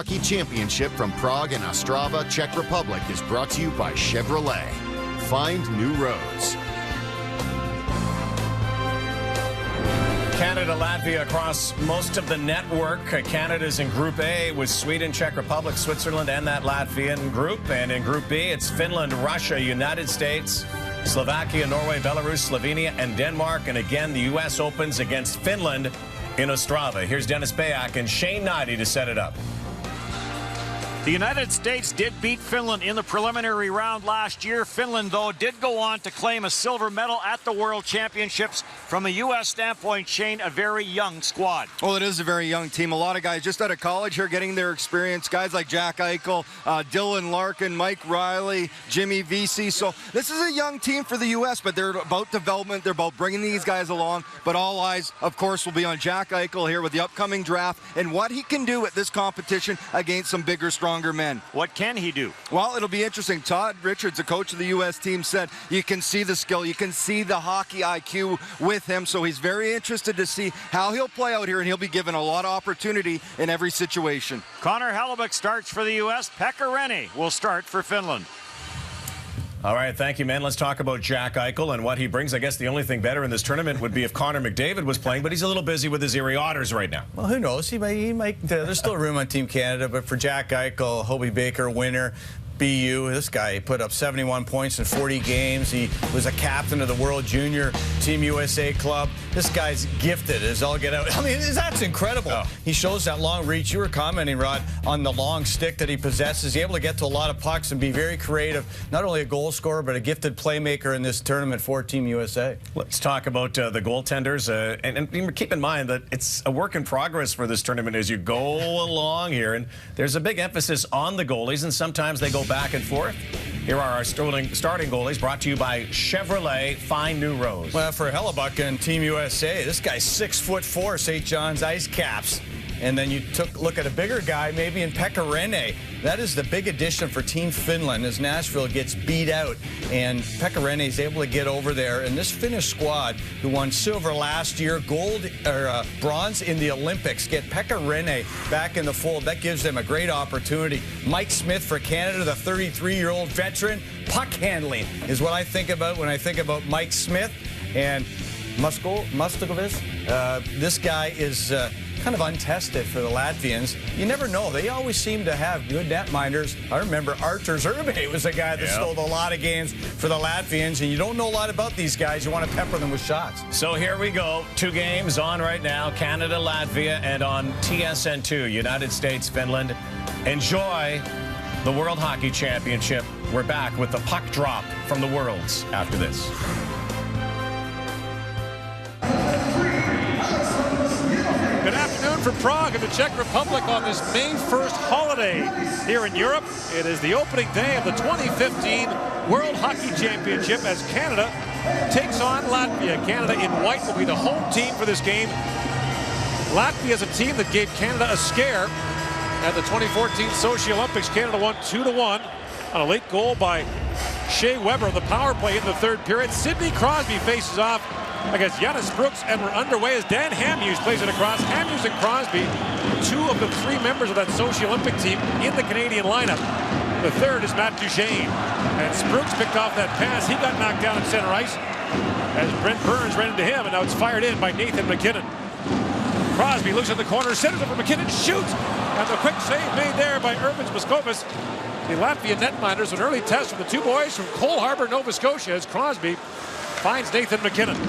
Hockey Championship from Prague and Ostrava, Czech Republic is brought to you by Chevrolet. Find new roads. Canada, Latvia across most of the network. Canada's in Group A with Sweden, Czech Republic, Switzerland, and that Latvian group. And in Group B, it's Finland, Russia, United States, Slovakia, Norway, Belarus, Slovenia, and Denmark. And again, the U.S. opens against Finland in Ostrava. Here's Dennis Bayak and Shane Knighty to set it up. The United States did beat Finland in the preliminary round last year. Finland, though, did go on to claim a silver medal at the World Championships. From a U.S. standpoint, Shane, a very young squad. Well, it is a very young team. A lot of guys just out of college here getting their experience. Guys like Jack Eichel, Dylan Larkin, Mike Riley, Jimmy Vesey. So this is a young team for the U.S., but they're about development. They're about bringing these guys along. But all eyes, of course, will be on Jack Eichel here with the upcoming draft and what he can do at this competition against some bigger, stronger men. What can he do? Well, it'll be interesting. Todd Richards, the coach of the U.S. team, said you can see the skill, you can see the hockey IQ with him, so he's very interested to see how he'll play out here, and he'll be given a lot of opportunity in every situation. Connor Hellebuyck starts for the U.S. Pekka Rinne will start for Finland. All right, thank you, man. Let's talk about Jack Eichel and what he brings. I guess the only thing better in this tournament would be if Connor McDavid was playing, but he's a little busy with his Erie Otters right now. Well, who knows? He might there's still room on Team Canada, but for Jack Eichel, Hobie Baker, winner, BU, this guy put up 71 points in 40 games. He was a captain of the World Junior Team USA club. This guy's gifted as all get out. I mean, that's incredible. Oh. He shows that long reach. You were commenting, Rod, on the long stick that he possesses. He's able to get to a lot of pucks and be very creative. Not only a goal scorer, but a gifted playmaker in this tournament for Team USA. Let's talk about the goaltenders. And keep in mind that it's a work in progress for this tournament as you go along here. And there's a big emphasis on the goalies, and sometimes they go back and forth. Here are our starting goalies, brought to you by Chevrolet. Find new roads. Well, for Hellebuyck and Team USA, this guy's 6'4", St. John's Ice Caps. And then you look at a bigger guy, maybe in Pekka Rinne. That is the big addition for Team Finland as Nashville gets beat out. And Pekka Rinne is able to get over there. And this Finnish squad, who won silver last year, bronze in the Olympics, get Pekka Rinne back in the fold. That gives them a great opportunity. Mike Smith for Canada, the 33-year-old veteran. Puck handling is what I think about when I think about Mike Smith. And Mustokovic, this guy is kind of untested for the Latvians. You never know. They always seem to have good netminders. I remember Artur Zerbe was a guy that stole a lot of games for the Latvians, and you don't know a lot about these guys. You want to pepper them with shots. So here we go. 2 games on right now, Canada, Latvia, and on TSN2, United States, Finland. Enjoy the World Hockey Championship. We're back with the puck drop from the Worlds after this. Good afternoon from Prague and the Czech Republic on this May 1st holiday here in Europe. It is the opening day of the 2015 World Hockey Championship as Canada takes on Latvia. Canada in white will be the home team for this game. Latvia is a team that gave Canada a scare at the 2014 Sochi Olympics. Canada won 2-1 on a late goal by Shea Weber on the power play in the third period. Sidney Crosby faces off against Giannis Brooks, and we're underway as Dan Hamhuis plays it across. Hamhuis and Crosby, 2 of the 3 members of that Sochi Olympic team in the Canadian lineup. The third is Matt Duchene. And Sprooks picked off that pass. He got knocked down in center ice as Brent Burns ran into him, and now it's fired in by Nathan MacKinnon. Crosby looks at the corner, centers it for MacKinnon, shoots! And the quick save made there by Urban Muskovis. The Latvian netminders, an early test from the 2 boys from Cole Harbour, Nova Scotia, as Crosby finds Nathan MacKinnon.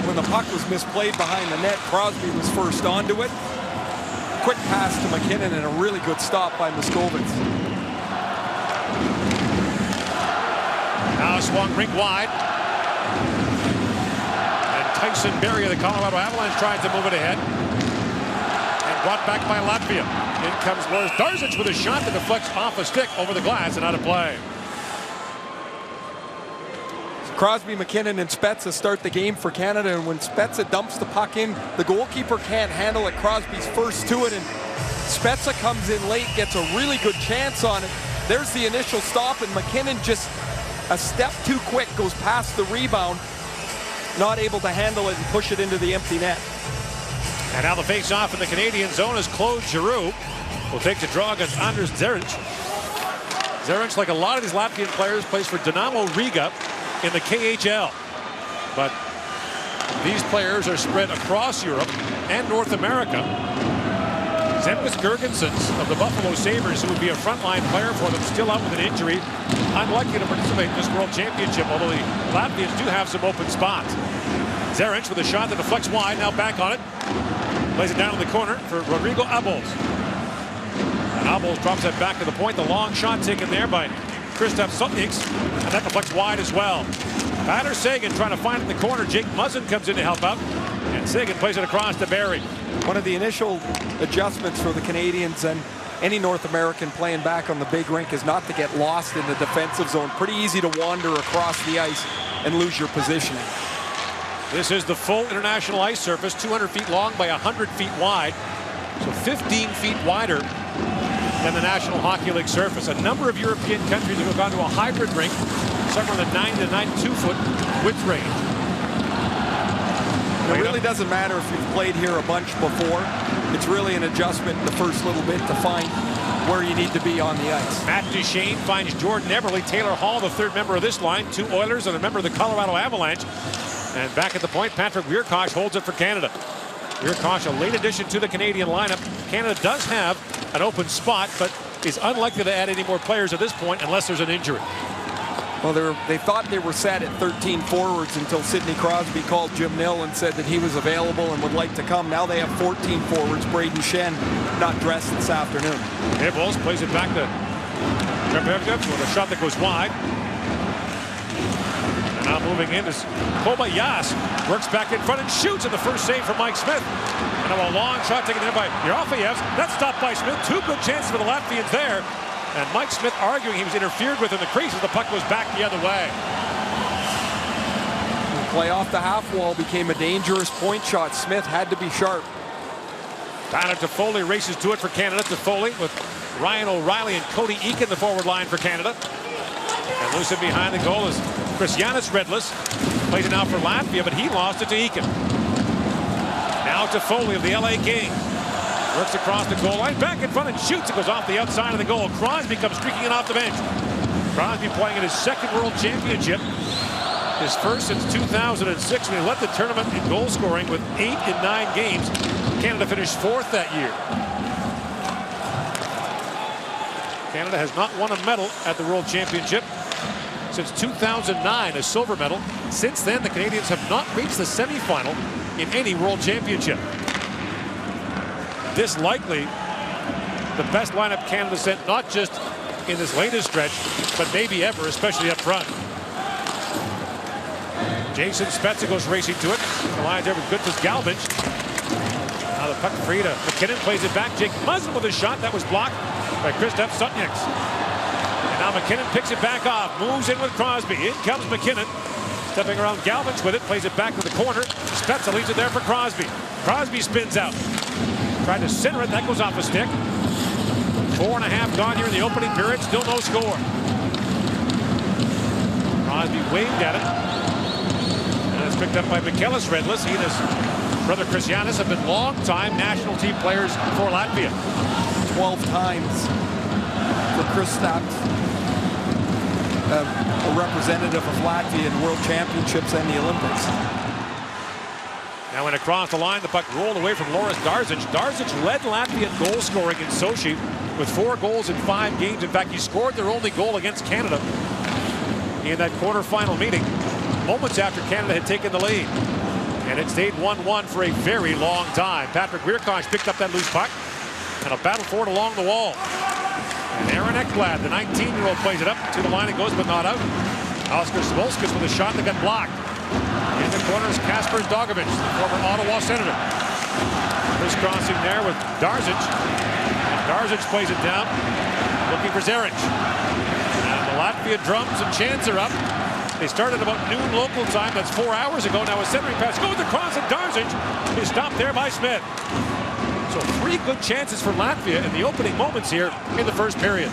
When the puck was misplayed behind the net, Crosby was first onto it. Quick pass to MacKinnon and a really good stop by Muskovic. Now swung rink wide. And Tyson Berry of the Colorado Avalanche tried to move it ahead. And brought back by Latvia. In comes Lars Darzic with a shot that deflects off a stick over the glass and out of play. Crosby, MacKinnon, and Spezza start the game for Canada, and when Spezza dumps the puck in, the goalkeeper can't handle it. Crosby's first to it, and Spezza comes in late, gets a really good chance on it. There's the initial stop, and MacKinnon just a step too quick, goes past the rebound, not able to handle it and push it into the empty net. And now the face-off in the Canadian zone is Claude Giroux. will take the draw against Anders Zeric. Zeric, like a lot of these Latvian players, plays for Dinamo Riga in the KHL. But these players are spread across Europe and North America. Zemgus Girgensons of the Buffalo Sabres, who would be a frontline player for them, still out with an injury, unlikely to participate in this World Championship, although the Latvians do have some open spots. Zeric with a shot that deflects wide, now back on it. Plays it down in the corner for Rodrigo Abols. And Abols drops it back to the point. The long shot taken there by Kristaps Sutniks, and that deflects wide as well. Tyler Seguin trying to find it in the corner. Jake Muzzin comes in to help out, and Seguin plays it across to Barry. One of the initial adjustments for the Canadians and any North American playing back on the big rink is not to get lost in the defensive zone. Pretty easy to wander across the ice and lose your positioning. This is the full international ice surface, 200 feet long by 100 feet wide, so 15 feet wider than the National Hockey League surface. A number of European countries have gone to a hybrid rink, somewhere in the 9 to 92-foot width range. It really doesn't matter if you've played here a bunch before. It's really an adjustment the first little bit to find where you need to be on the ice. Matt Duchene finds Jordan Eberle, Taylor Hall, the third member of this line, 2 Oilers and a member of the Colorado Avalanche. And back at the point, Patrick Wierkoch holds it for Canada. Wierkoch, a late addition to the Canadian lineup. Canada does have an open spot, but is unlikely to add any more players at this point unless there's an injury. Well, they thought they were set at 13 forwards until Sidney Crosby called Jim Nill and said that he was available and would like to come. Now they have 14 forwards. Braden Shen not dressed this afternoon. Eberle plays it back to Trepevchev with a shot that goes wide. And now moving in is Kobayas. Works back in front and shoots, and the first save for Mike Smith. And a long shot taken in by Yerofeyev. That's stopped by Smith. 2 good chances for the Latvians there. And Mike Smith arguing he was interfered with in the crease as the puck was back the other way. The play off the half wall became a dangerous point shot. Smith had to be sharp. Tyler Toffoli races to it for Canada. Toffoli with Ryan O'Reilly and Cody Eakin the forward line for Canada. And loose in behind the goal is Christianis Redless. Plays it now for Latvia, but he lost it to Eakin. Now Toffoli of the LA Kings. Works across the goal line, back in front and shoots. It goes off the outside of the goal. Crosby comes streaking in off the bench. Crosby playing in his 2nd World Championship. His first since 2006 when he led the tournament in goal scoring with 8 in 9 games. Canada finished 4th that year. Canada has not won a medal at the World Championship since 2009, a silver medal. Since then, the Canadians have not reached the semifinal in any World Championship. This likely the best lineup Canada sent, not just in this latest stretch, but maybe ever, especially up front. Jason Spezza goes racing to it. The line there with Gutas Galvin. Now the puck free to McKinnon, plays it back. Jake Muzzin with a shot that was blocked by Kristaps Sutniks. And now McKinnon picks it back off, moves in with Crosby. In comes McKinnon. Stepping around Galvin with it, plays it back to the corner. Spezza leaves it there for Crosby. Crosby spins out. Tried to center it, that goes off a stick. 4.5 gone here in the opening period, still no score. Crosby waved at it. And it's picked up by Michelis Redless. He and his brother Christianis have been long-time national team players for Latvia. 12 times for Kristaps, a representative of Latvia in World Championships and the Olympics. Now in across the line, the puck rolled away from Loris Darzic. Darzic led Latvian goal scoring in Sochi with 4 goals in 5 games. In fact, he scored their only goal against Canada in that quarterfinal meeting moments after Canada had taken the lead. And it stayed 1-1 for a very long time. Patrick Wierkoch picked up that loose puck and a battle for it along the wall. And Aaron Ekblad, the 19-year-old, plays it up to the line and goes, but not out. Oscar Smolskis with a shot that got blocked. In the corner is Kasper Dogovic, the former Ottawa Senator. Crisscrossing there with Darzic. And Darzic plays it down, looking for Zeric. And the Latvia drums and chants are up. They started about noon local time. That's 4 hours ago. Now a centering pass goes across, and Darzic is stopped there by Smith. So 3 good chances for Latvia in the opening moments here in the first period.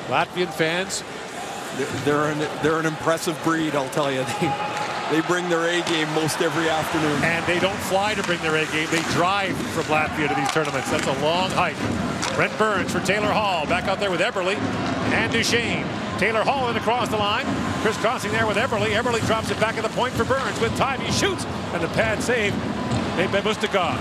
Latvian fans, they're an impressive breed, I'll tell you. They bring their A game most every afternoon. And they don't fly to bring their A game. They drive from Latvia to these tournaments. That's a long hike. Brent Burns for Taylor Hall. Back out there with Eberle and Duchesne. Taylor Hall in across the line. Crisscrossing there with Eberle. Eberle drops it back at the point for Burns with time. He shoots. And the pad save made by Mustakov.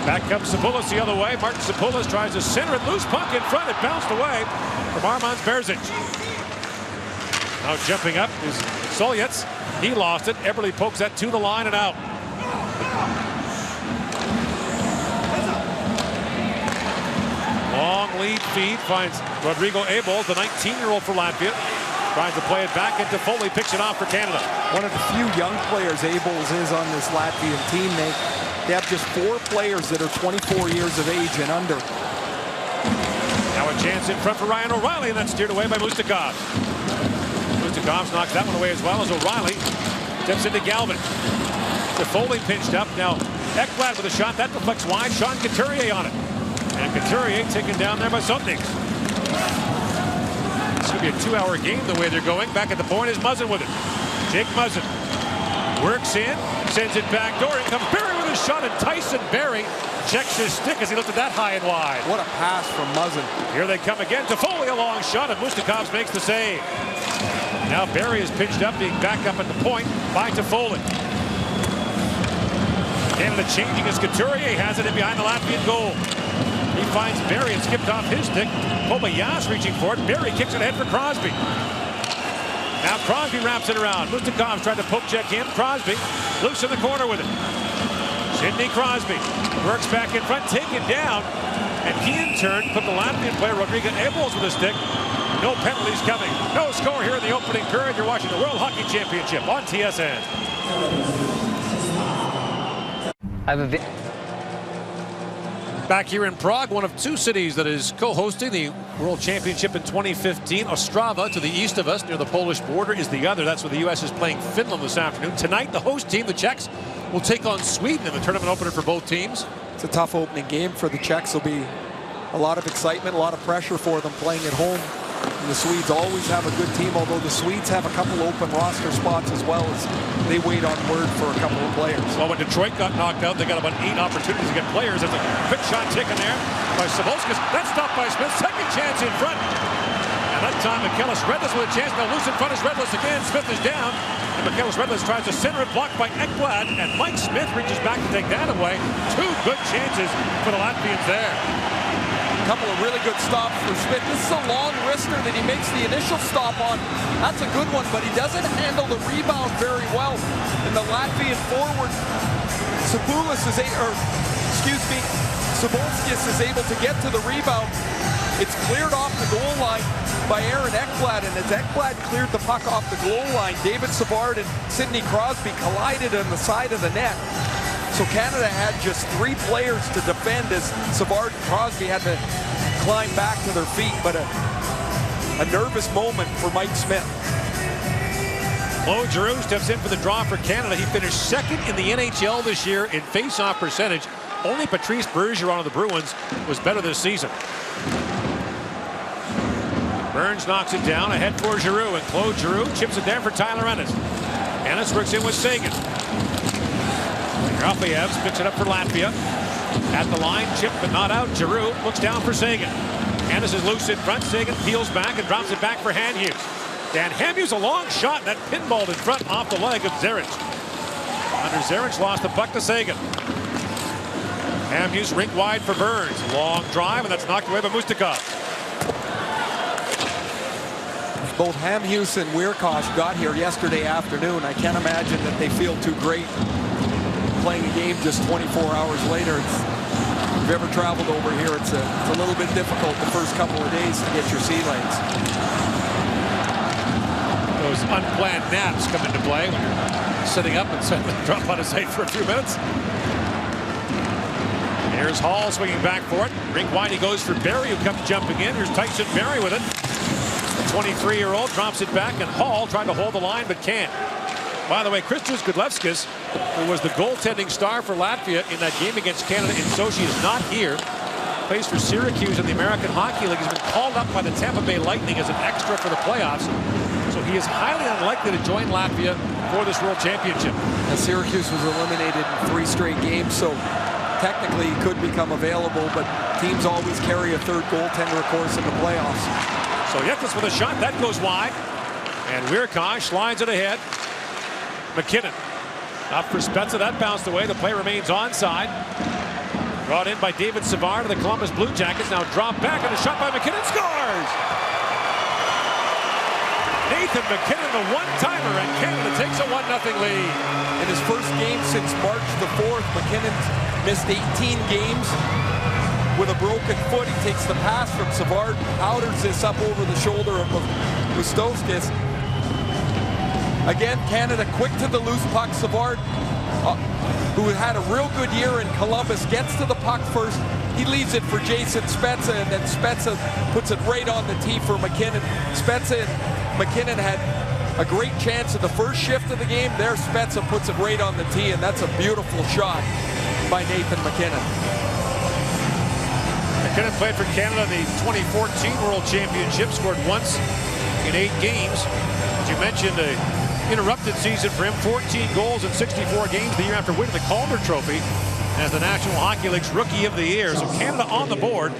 Back comes Sapulis the other way. Martin Sapulis tries to center it. Loose puck in front. It bounced away from Armand Berzic. Now jumping up is Solyets. He lost it. Eberle pokes that to the line and out. Long lead feed finds Rodrigo Abel, the 19-year-old for Latvia. Tries to play it back into Foley, picks it off for Canada. One of the few young players Abels is on this Latvian team. They have just 4 players that are 24 years of age and under. Now a chance in front for Ryan O'Reilly, and that's steered away by Mustakov. Mustakov knocks that one away as well as O'Reilly steps into Galvin. The Foley pinched up. Now Ekblad with a shot. That deflects wide. Sean Couturier on it. And Couturier taken down there by Sotnik. It's going to be a 2-hour game the way they're going. Back at the point is Muzzin with it. Jake Muzzin works in, sends it back door. In comes Barry with a shot, and Tyson Barry checks his stick as he looked at that high and wide. What a pass from Muzzin. Here they come again. Toffoli a long shot, and Mustakov makes the save. Now Barry is pitched up, being back up at the point by Toffoli. Canada changing as Couturier has it in behind the Latvian goal. He finds Barry and skipped off his stick. Kobayas reaching for it. Barry kicks it ahead for Crosby. Now Crosby wraps it around. Mustakov's trying to poke check him. Crosby loose in the corner with it. Sidney Crosby works back in front, taken down. And he in turn put the Latvian player Rodrigo Abels with a stick. No penalties coming. No score here in the opening period. You're watching the World Hockey Championship on TSN. Back here in Prague, one of 2 cities that is co-hosting the World Championship in 2015. Ostrava, to the east of us, near the Polish border, is the other. That's where the U.S. is playing Finland this afternoon. Tonight, the host team, the Czechs, will take on Sweden in the tournament opener for both teams. It's a tough opening game for the Czechs. There'll be a lot of excitement, a lot of pressure for them playing at home. And the Swedes always have a good team, although the Swedes have a couple open roster spots as well as they wait on word for a couple of players. Well, when Detroit got knocked out, they got about 8 opportunities to get players. There's a quick shot taken there by Sabolskis. That's stopped by Smith. Second chance in front. And that time, Michaelis Redlis with a chance. Now loose in front is Redlis again. Smith is down. And Michaelis Redlis tries to center it, blocked by Ekblad. And Mike Smith reaches back to take that away. 2 good chances for the Latvians there. A couple of really good stops for Smith. This is a long wrister that he makes the initial stop on. That's a good one, but he doesn't handle the rebound very well. And the Latvian forward, Sabolskis is able to get to the rebound. It's cleared off the goal line by Aaron Ekblad, and as Ekblad cleared the puck off the goal line, David Savard and Sidney Crosby collided on the side of the net. So Canada had just 3 players to defend as Savard and Crosby had to climb back to their feet, but a nervous moment for Mike Smith. Claude Giroux steps in for the draw for Canada. He finished 2nd in the NHL this year in face-off percentage. Only Patrice Bergeron of the Bruins was better this season. Burns knocks it down ahead for Giroux, and Claude Giroux chips it down for Tyler Ennis. Ennis works in with Sagan. Rafaevs picks it up for Latvia. At the line, chip but not out. Giroux looks down for Sagan. Ennis is loose in front. Sagan peels back and drops it back for Hamhuis. Dan Hamhuis, a long shot, and that pinballed in front off the leg of Zaric. Under Zaric lost the puck to Sagan. Hamhuis rink wide for Burns. Long drive, and that's knocked away by Mustakov. Both Hamhuis and Weirkosh got here yesterday afternoon. I can't imagine that they feel too great playing a game just 24 hours later. If you've ever traveled over here, it's a little bit difficult the first couple of days to get your sea legs. Those unplanned naps come into play when you're sitting up and suddenly drop out of sight for a few minutes. Here's Hall swinging back for it. Rink wide, he goes for Barry, who comes jumping in. Here's Tyson Barry with it. The 23-year-old drops it back, and Hall trying to hold the line but can't. By the way, Kristus Gudlevskis, who was the goaltending star for Latvia in that game against Canada in Sochi, is not here. Plays for Syracuse in the American Hockey League. He's been called up by the Tampa Bay Lightning as an extra for the playoffs. So so he is highly unlikely to join Latvia for this World Championship. Now, Syracuse was eliminated in 3 straight games, so technically he could become available, but teams always carry a third goaltender, of course, in the playoffs. So Yetlis with a shot. That goes wide. And Weirkosh slides it ahead. McKinnon up for Spezza. That bounced away. The play remains onside. Brought in by David Savard of the Columbus Blue Jackets. Now dropped back and a shot by McKinnon. Scores! Nathan McKinnon, the one-timer, and Canada takes a 1-0 lead. In his first game since March the 4th, McKinnon missed 18 games with a broken foot. He takes the pass from Savard, powders this up over the shoulder of Mustovskis. Again, Canada quick to the loose puck. Savard, who had a real good year in Columbus, gets to the puck first. He leaves it for Jason Spezza, and then Spezza puts it right on the tee for McKinnon. Spezza and McKinnon had a great chance in the first shift of the game. There, Spezza puts it right on the tee, and that's a beautiful shot by Nathan McKinnon. McKinnon played for Canada in the 2014 World Championship, scored once in 8 games. As you mentioned, an interrupted season for him, 14 goals in 64 games the year after winning the Calder Trophy as the National Hockey League's Rookie of the Year. So Canada on the board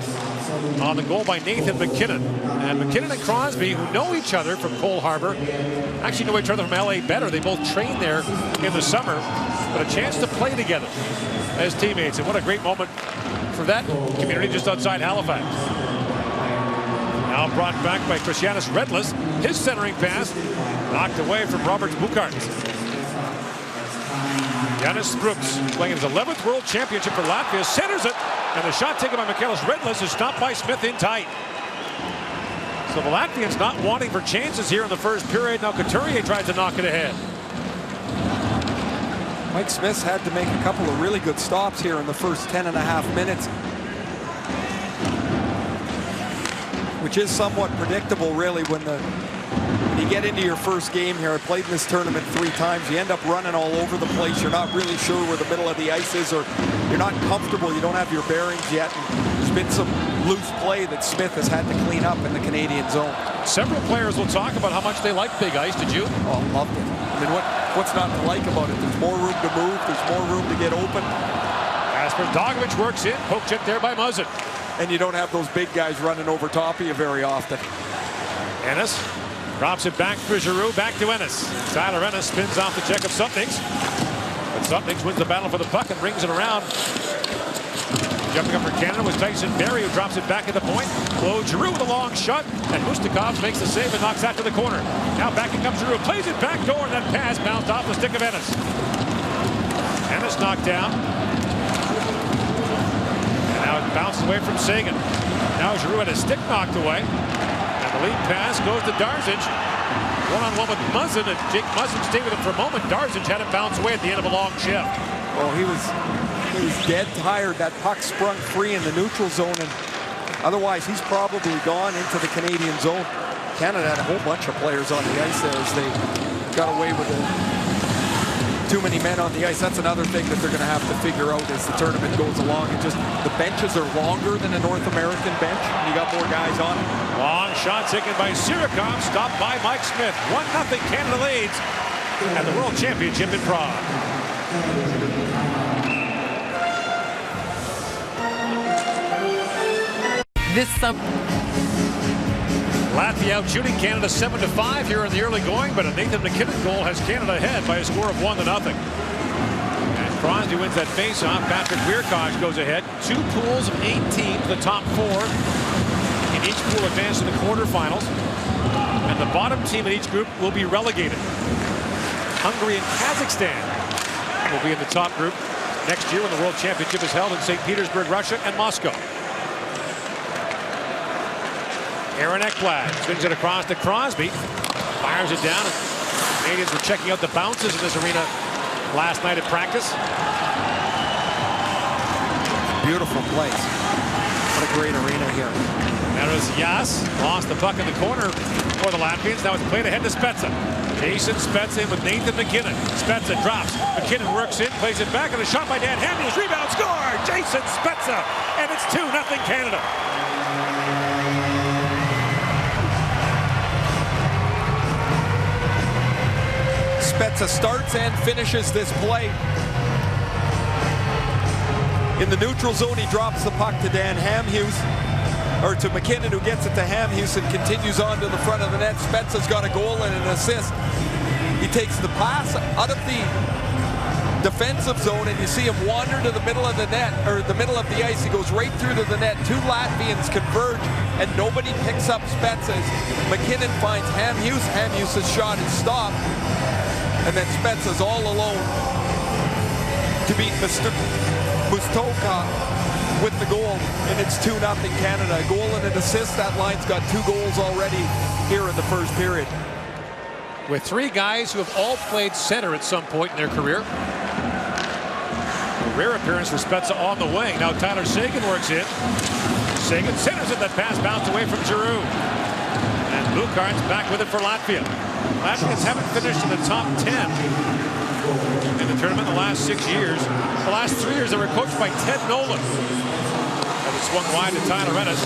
on the goal by Nathan McKinnon. And McKinnon and Crosby, who know each other from Cole Harbour, actually know each other from LA better. They both trained there in the summer, but a chance to play together as teammates. And what a great moment for that community just outside Halifax. Now brought back by Christianis Redlis. His centering pass knocked away from Roberts Bukart. Janis Brooks playing his 11th World Championship for Latvia, centers it, and the shot taken by Michaelis Redlis is stopped by Smith in tight. So the Latvians not wanting for chances here in the first period. Now Couturier tries to knock it ahead. Mike Smith's had to make a couple of really good stops here in the first 10.5 minutes, which is somewhat predictable, really, when you get into your first game here. I played in this tournament 3 times. You end up running all over the place. You're not really sure where the middle of the ice is, or you're not comfortable. You don't have your bearings yet. And there's been some loose play that Smith has had to clean up in the Canadian zone. Several players will talk about how much they like big ice. Did you? Oh, loved it. I mean, what's not to like about it? There's more room to move. There's more room to get open. Kasper Dogovic works in. Poke check there by Muzzin. And you don't have those big guys running over top of you very often. Ennis drops it back for Giroux. Back to Ennis. Tyler Ennis spins off the check of Sutniks. But Sutniks wins the battle for the puck and brings it around. Jumping up for Canada was Tyson Barrie, who drops it back at the point. Claude Giroux with a long shot, and Mustakov makes the save and knocks that to the corner. Now back it comes Giroux, plays it back door, and that pass bounced off the stick of Ennis. Ennis knocked down. And now it bounced away from Sagan. Now Giroux had his stick knocked away. And the lead pass goes to Darzic. One-on-one with Muzzin, and Jake Muzzin stayed with him for a moment. Darzic had it bounce away at the end of a long shift. Oh, he was dead tired. That puck sprung free in the neutral zone, and otherwise he's probably gone into the Canadian zone. Canada had a whole bunch of players on the ice there as they got away with too many men on the ice. That's another thing that they're going to have to figure out as the tournament goes along. And just the benches are longer than a North American bench. You got more guys on it. Long shot taken by Sirikov, stopped by Mike Smith. 1-0 Canada leads at the World Championship in Prague. This summer, Latvia out shooting Canada 7-5 here in the early going, but a Nathan McKinnon goal has Canada ahead by a score of 1-0. And Crosby wins that faceoff. Patrick Weirkosh goes ahead. 2 pools of 8 teams, the top 4 in each pool advance to the quarterfinals, and the bottom team in each group will be relegated. Hungary and Kazakhstan will be in the top group next year when the World Championship is held in St. Petersburg, Russia, and Moscow. Aaron Ekblad swings it across to Crosby, fires it down. Canadians were checking out the bounces in this arena last night at practice. Beautiful place. What a great arena here. That was Yas, lost the puck in the corner for the Latvians. Now it's played ahead to Spezza. Jason Spezza in with Nathan McKinnon. Spezza drops. McKinnon works in, plays it back, and a shot by Dan Hamilton's rebound score. Jason Spezza, and it's 2-0 Canada. Spezza starts and finishes this play. In the neutral zone, he drops the puck to Dan Hamhuis, or to McKinnon, who gets it to Hamhuis and continues on to the front of the net. Spezza's got a goal and an assist. He takes the pass out of the defensive zone, and you see him wander to the middle of the net, or the middle of the ice. He goes right through to the net. Two Latvians converge, and nobody picks up Spezza's. McKinnon finds Hamhuis. Hamhuis' shot is stopped, and then Spezza's all alone to beat Mustoka with the goal, and it's 2-0 Canada. A goal and an assist. That line's got 2 goals already here in the first period. With 3 guys who have all played center at some point in their career. A rare appearance for Spezza on the wing. Now Tyler Seguin works in. Seguin centers it. That pass bounced away from Giroux. And Bukarn's back with it for Latvia. Latvians haven't finished in the top 10 in the tournament in the last 6 years. The last 3 years they were coached by Ted Nolan. And it swung wide to Tyler Ennis.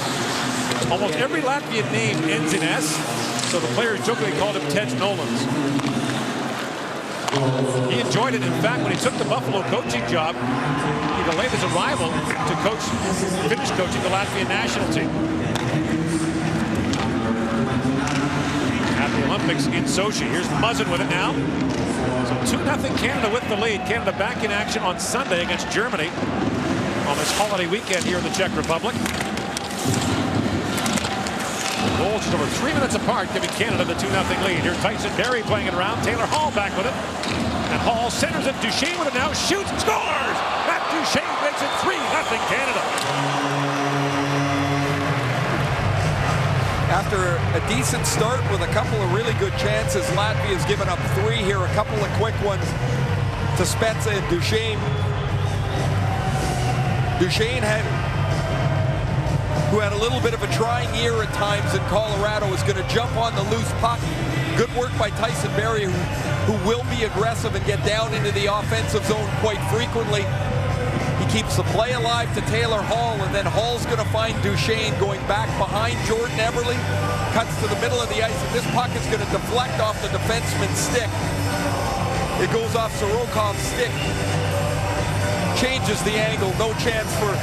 Almost every Latvian name ends in S, so the players jokingly called him Ted Nolans. He enjoyed it. In fact, when he took the Buffalo coaching job, he delayed his arrival to finish coaching the Latvian national team. At the Olympics in Sochi. Here's Muzzin with it now. So 2-0 Canada with the lead. Canada back in action on Sunday against Germany on this holiday weekend here in the Czech Republic. Goals just over 3 minutes apart, giving Canada the 2-0 lead. Here's Tyson Barrie playing it around. Taylor Hall back with it. And Hall centers it. Duchesne with it now. Shoots, scores! Matt Duchesne makes it 3-0 Canada. After a decent start with a couple of really good chances, Latvia's given up 3 here. A couple of quick ones to Spezza and Duchesne. Duchesne who had a little bit of a trying year at times in Colorado, is going to jump on the loose puck. Good work by Tyson Barrie, who will be aggressive and get down into the offensive zone quite frequently. He keeps the play alive to Taylor Hall, and then Hall's going to find Duchesne going back behind Jordan Eberle. Cuts to the middle of the ice, and this puck is going to deflect off the defenseman's stick. It goes off Sorokov's stick. Changes the angle. No chance for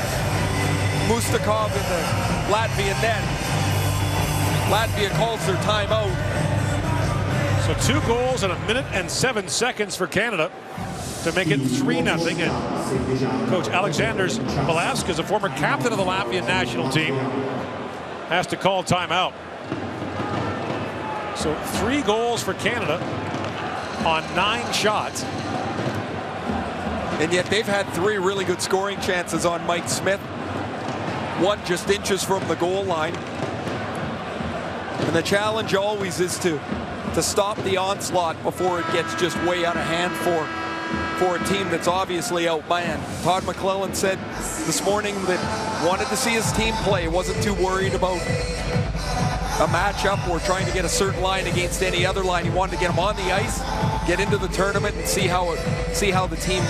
Mustakov in the Latvian net. Latvia calls their timeout. So 2 goals in 1 minute and 7 seconds for Canada to make it 3-0. And Coach Alexanders Balaskas, a former captain of the Latvian national team, has to call timeout. So 3 goals for Canada on 9 shots. And yet they've had 3 really good scoring chances on Mike Smith. 1 just inches from the goal line. And the challenge always is to stop the onslaught before it gets just way out of hand for a team that's obviously outmanned. Todd McClellan said this morning that wanted to see his team play. Wasn't too worried about a matchup or trying to get a certain line against any other line. He wanted to get them on the ice, get into the tournament, and see how the team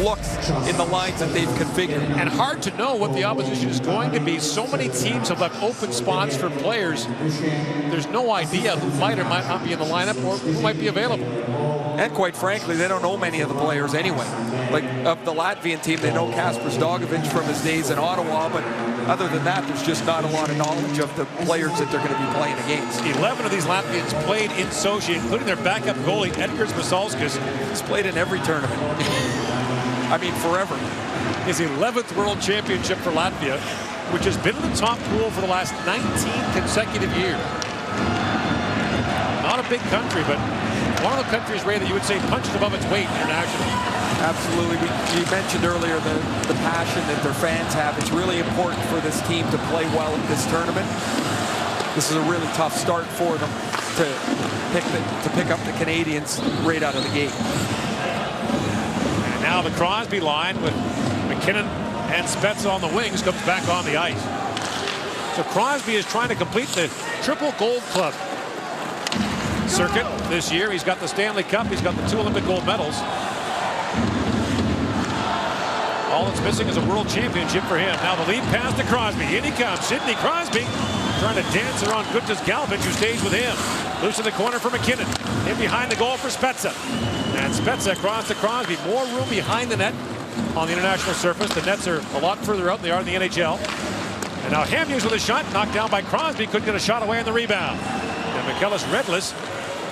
looks in the lines that they've configured. And hard to know what the opposition is going to be. So many teams have left open spots for players. There's no idea who might or might not be in the lineup or who might be available. And quite frankly, they don't know many of the players anyway. Like, of the Latvian team, they know Kasper Stogovic from his days in Ottawa, but other than that, there's just not a lot of knowledge of the players that they're going to be playing against. 11 of these Latvians played in Sochi, including their backup goalie, Edgars Masalskis. He's played in every tournament. I mean, forever. His 11th World Championship for Latvia, which has been in the top pool for the last 19 consecutive years. Not a big country, but one of the countries, Ray, that you would say punches above its weight internationally. Absolutely. You mentioned earlier the passion that their fans have. It's really important for this team to play well in this tournament. This is a really tough start for them to pick up the Canadians right out of the gate. And now the Crosby line with McKinnon and Spezza on the wings comes back on the ice. So Crosby is trying to complete the triple gold club circuit this year. He's got the Stanley Cup. He's got the 2 Olympic gold medals. All that's missing is a world championship for him. Now the lead pass to Crosby. In he comes. Sidney Crosby trying to dance around Gutas Galvin, who stays with him. Loose in the corner for McKinnon. In behind the goal for Spezza. And Spezza across to Crosby. More room behind the net on the international surface. The nets are a lot further out than they are in the NHL. And now Hamhuis with a shot, knocked down by Crosby. Couldn't get a shot away on the rebound. And Michaelis Redlis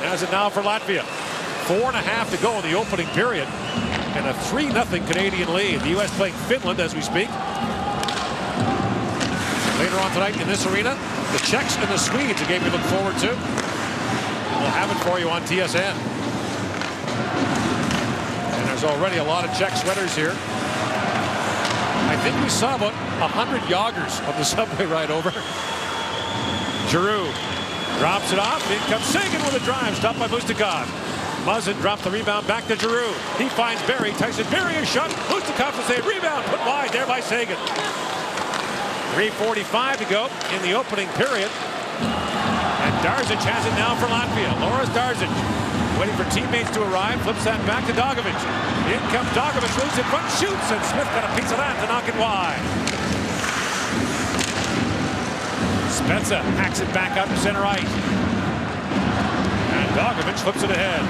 has it now for Latvia. 4.5 to go in the opening period. And a 3-0 Canadian lead. The U.S. playing Finland as we speak. Later on tonight in this arena, the Czechs and the Swedes, a game we look forward to. We'll have it for you on TSN. And there's already a lot of Czech sweaters here. I think we saw about 100 joggers on the subway ride over. Giroux drops it off. In comes Sagan with a drive, stopped by Mustakov. Muzzin drops the rebound back to Giroux. He finds Barry. Tyson Barry is shot. Mustakov will say rebound, put wide there by Sagan. 3:45 to go in the opening period. And Darzic has it now for Latvia. Loris Darzic waiting for teammates to arrive. Flips that back to Dogovic. In comes Dogovic, moves in front, shoots, and Smith got a piece of that to knock it wide. Spezza hacks it back out to center ice. And Dogovic flips it ahead.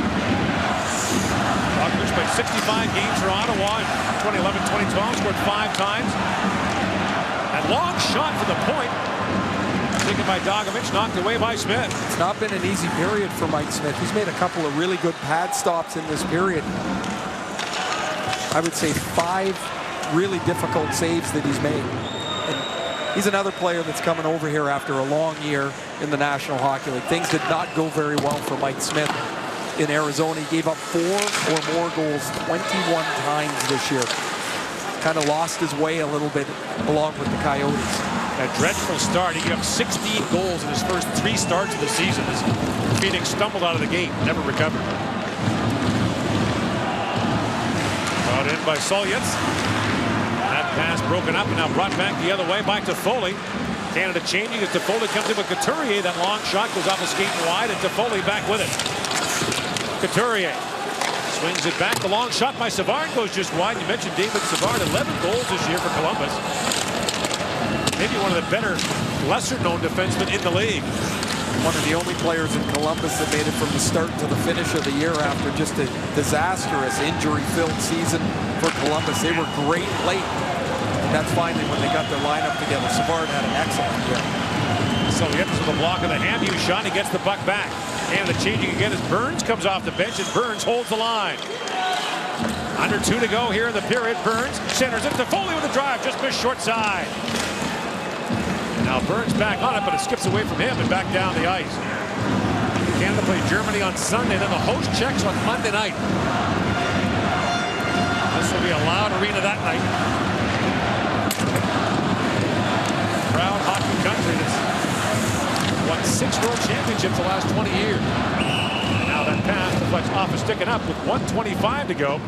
Dogovic played 65 games for Ottawa in 2011-2012, scored 5 times. And long shot for the point. Taken by Dogovic, knocked away by Smith. It's not been an easy period for Mike Smith. He's made a couple of really good pad stops in this period. I would say 5 really difficult saves that he's made. And he's another player that's coming over here after a long year in the National Hockey League. Things did not go very well for Mike Smith in Arizona. He gave up 4 or more goals 21 times this year. Kind of lost his way a little bit along with the Coyotes. A dreadful start. He gave up 16 goals in his first 3 starts of the season as Phoenix stumbled out of the gate, never recovered. Brought in by Solyets. That pass broken up and now brought back the other way by Toffoli. Canada changing as Toffoli comes in with Couturier. That long shot goes off the skate and wide, and Toffoli back with it. Couturier swings it back. The long shot by Savard goes just wide. You mentioned David Savard, 11 goals this year for Columbus. Maybe one of the better, lesser-known defensemen in the league. One of the only players in Columbus that made it from the start to the finish of the year after just a disastrous injury-filled season for Columbus. They were great late. And that's finally when they got their lineup together. Savard had an excellent year. So he gets to the block of the Hamhuis shot. He gets the puck back. And the changing again as Burns comes off the bench, and Burns holds the line. Under 2 to go here in the period. Burns centers it to Foley with a drive, just missed short side. Now Burns back on it, but it skips away from him and back down the ice. Canada plays Germany on Sunday, then the host Czechs on Monday night. This will be a loud arena that night. Proud hockey country that's won 6 world championships the last 20 years. Now that pass deflects off a stick and up with 1:25 to go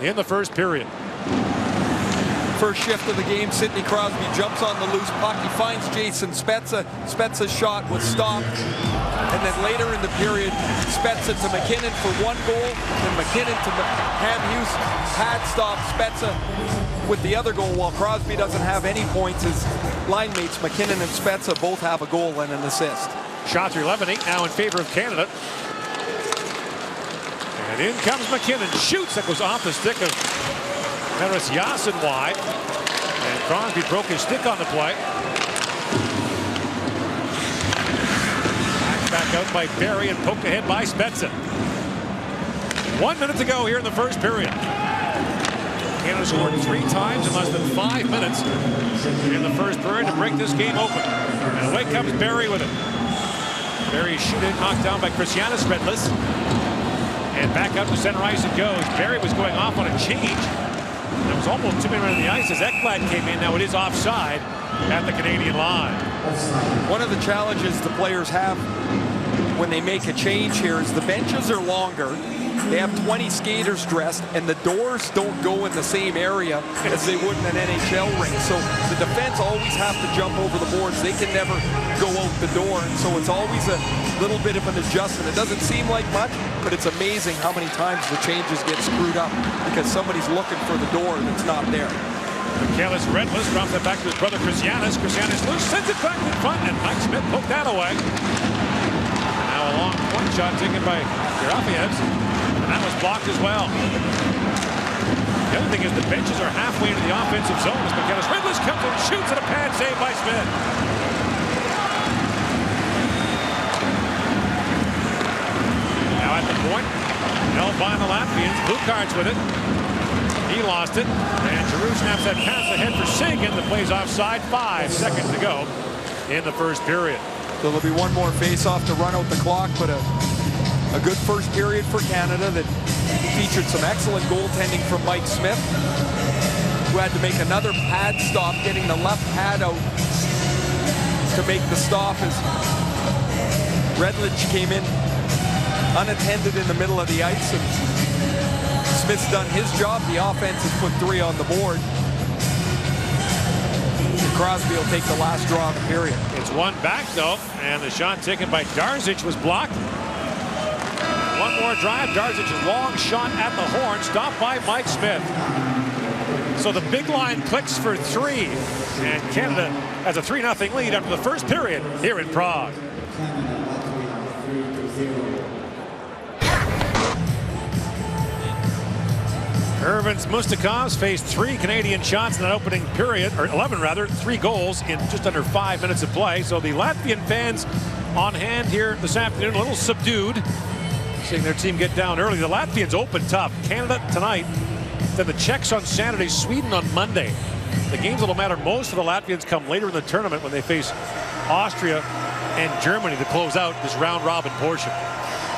in the first period. First shift of the game, Sidney Crosby jumps on the loose puck. He finds Jason Spezza. Spezza's shot was stopped. And then later in the period, Spezza to McKinnon for 1 goal. Then McKinnon to Hamhuis. Pad stop Spezza with the other goal, while Crosby doesn't have any points. His line mates, McKinnon and Spezza, both have a goal and an assist. Shots are 11-8 now in favor of Canada. And in comes McKinnon. Shoots. That goes off the stick of Peres Yasin wide. And Crosby broke his stick on the play. Back out by Barry and poked ahead by Spezza. 1 minute to go here in the first period. Canada scored 3 times in less than 5 minutes in the first period to break this game open. And away comes Barry with it. Barry shooting, knocked down by Christianis Redlis. And back out to center ice it goes. Barry was going off on a change. It was almost 2 minutes on the ice as Ekblad came in. Now it is offside at the Canadian line. One of the challenges the players have when they make a change here is the benches are longer. They have 20 skaters dressed, and the doors don't go in the same area as they would in an NHL rink. So the defense always have to jump over the boards. They can never go out the door. And so it's always a little bit of an adjustment. It doesn't seem like much, but it's amazing how many times the changes get screwed up because somebody's looking for the door and it's not there. Michaelis Redlis drops that back to his brother Christianis. Christianis loose, sends it back in front, and Mike Smith poked that away. Now a long point shot taken by Gerafiev. And That was blocked as well. The other thing is the benches are halfway into the offensive zone as McKenna's Redless comes and shoots at a pad save by Smith. Now at the point, held by the Latvians. Blue cards with it. He lost it, and Giroux snaps that pass ahead for Sagan. The play's offside. 5 seconds to go in the first period. So there'll be one more face-off to run out the clock, but a good first period for Canada that featured some excellent goaltending from Mike Smith, who had to make another pad stop, getting the left pad out to make the stop as Redlich came in unattended in the middle of the ice, and Smith's done his job. The offense has put 3 on the board. Crosby will take the last draw of the period. It's one back, though, and the shot taken by Darzic was blocked. One more drive. Darzic's long shot at the horn, stopped by Mike Smith. So the big line clicks for 3, and Canada has a 3-0 lead after the first period here in Prague. Irvins Mustakovs faced 3 Canadian shots in that opening period, or 11 rather, 3 goals in just under 5 minutes of play. So the Latvian fans on hand here this afternoon, a little subdued, seeing their team get down early. The Latvians open tough. Canada tonight, then the Czechs on Saturday, Sweden on Monday. The games that'll matter most for the Latvians come later in the tournament when they face Austria and Germany to close out this round-robin portion.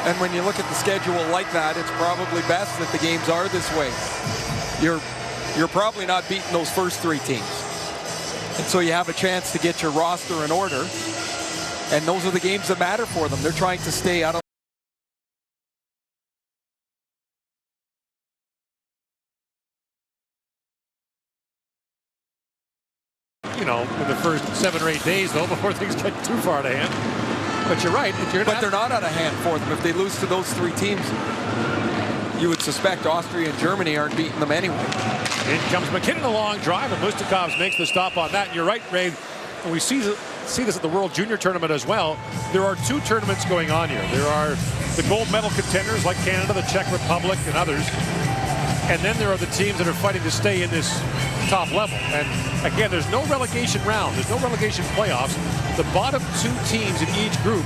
And when you look at the schedule like that, it's probably best that the games are this way. You're probably not beating those first 3 teams. And so you have a chance to get your roster in order. And those are the games that matter for them. They're trying to stay out of in the first 7 or 8 days, though, before things get too far to hand. But you're right. But they're not out of hand for them. If they lose to those 3 teams, you would suspect Austria and Germany aren't beating them anyway. In comes McKinnon, a long drive, and Mustakovs makes the stop on that. And you're right, Ray. And we see this at the World Junior Tournament as well. There are 2 tournaments going on here. There are the gold medal contenders like Canada, the Czech Republic, and others. And then there are the teams that are fighting to stay in this top level. And again, there's no relegation round. There's no relegation playoffs. The bottom 2 teams in each group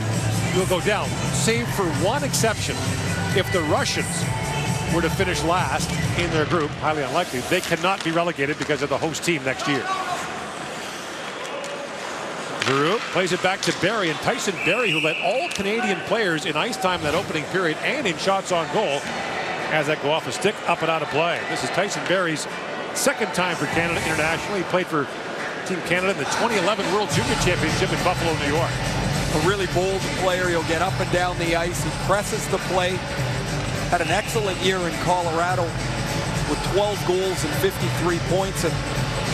will go down, save for one exception. If the Russians were to finish last in their group, highly unlikely, they cannot be relegated because of the host team next year. Giroux plays it back to Barry, and Tyson Barry, who led all Canadian players in ice time in that opening period and in shots on goal, has that go off a stick, up and out of play. This is Tyson Barry's 2nd time for Canada internationally. He played for Team Canada in the 2011 World Junior Championship in Buffalo, New York. A really bold player. He'll get up and down the ice. He presses the play. Had an excellent year in Colorado with 12 goals and 53 points. And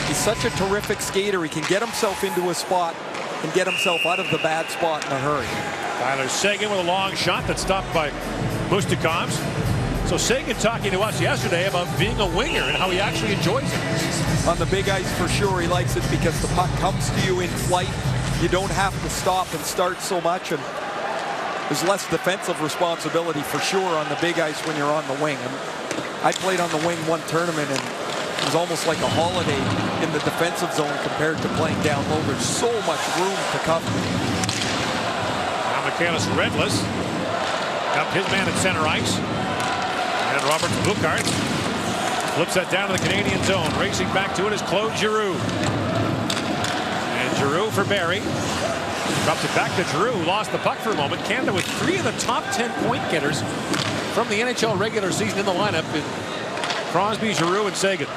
he's such a terrific skater. He can get himself into a spot and get himself out of the bad spot in a hurry. Tyler Seguin with a long shot that's stopped by Mustakovs. So Sagan talking to us yesterday about being a winger and how he actually enjoys it. On the big ice, for sure, he likes it because the puck comes to you in flight. You don't have to stop and start so much, and there's less defensive responsibility for sure on the big ice when you're on the wing. And I played on the wing one tournament, and it was almost like a holiday in the defensive zone compared to playing down low. There's so much room to cover. Now Michaelis Redless up his man at center ice. And Roberts blue card flips that down to the Canadian zone. Racing back to it is Claude Giroux. And Giroux for Barry. Drops it back to Giroux, who lost the puck for a moment. Canada with 3 of the top 10 point getters from the NHL regular season in the lineup in Crosby, Giroux, and Sagan.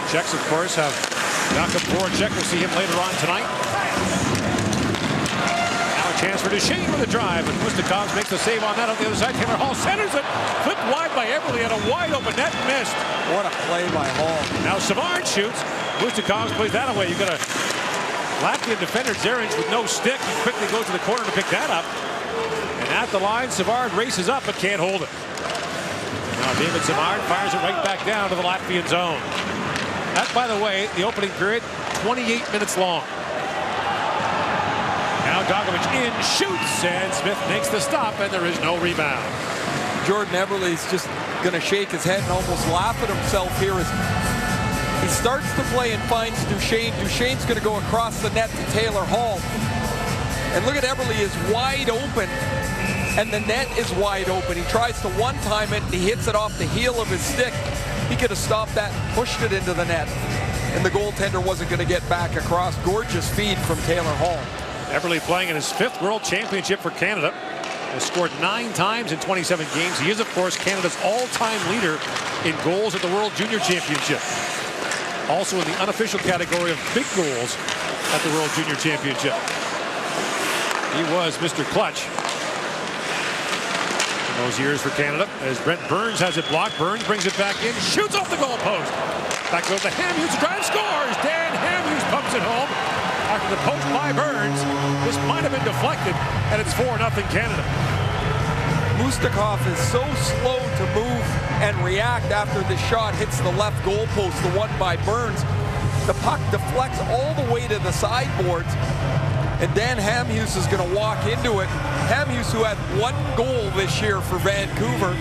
Czechs, of course, have Jakub Voracek. We'll see him later on tonight. Chance for Duchesne with a drive, and Mustakovs makes the save on that on the other side. Taylor Hall centers it, flipped wide by Eberle, and a wide open net, missed. What a play by Hall. Now Savard shoots. Mustakovs plays that away. You've got a Latvian defender, Zaric, with no stick. He quickly goes to the corner to pick that up. And at the line, Savard races up but can't hold it. Now David Savard fires it right back down to the Latvian zone. That, by the way, the opening period, 28 minutes long. Now Dogovic in, shoots, and Smith makes the stop, and there is no rebound. Jordan Eberle's just going to shake his head and almost laugh at himself here as he starts to play and finds Duchesne. Duchesne's going to go across the net to Taylor Hall. And look at Eberle is wide open, and the net is wide open. He tries to one-time it, and he hits it off the heel of his stick. He could have stopped that and pushed it into the net, and the goaltender wasn't going to get back across. Gorgeous feed from Taylor Hall. Eberle playing in his 5th World Championship for Canada. Has scored 9 times in 27 games. He is, of course, Canada's all-time leader in goals at the World Junior Championship. Also in the unofficial category of big goals at the World Junior Championship. He was Mr. Clutch in those years for Canada. As Brent Burns has it blocked. Burns brings it back in, shoots off the goalpost. Back goes to Hamhuis, drive, scores. Dan Hamhuis pumps it home. After the post by Burns, this might have been deflected, and it's 4-0 Canada. Mustakov is so slow to move and react after the shot hits the left goalpost, the one by Burns. The puck deflects all the way to the sideboards, and Dan Hamhuis is going to walk into it. Hamhuis, who had 1 goal this year for Vancouver,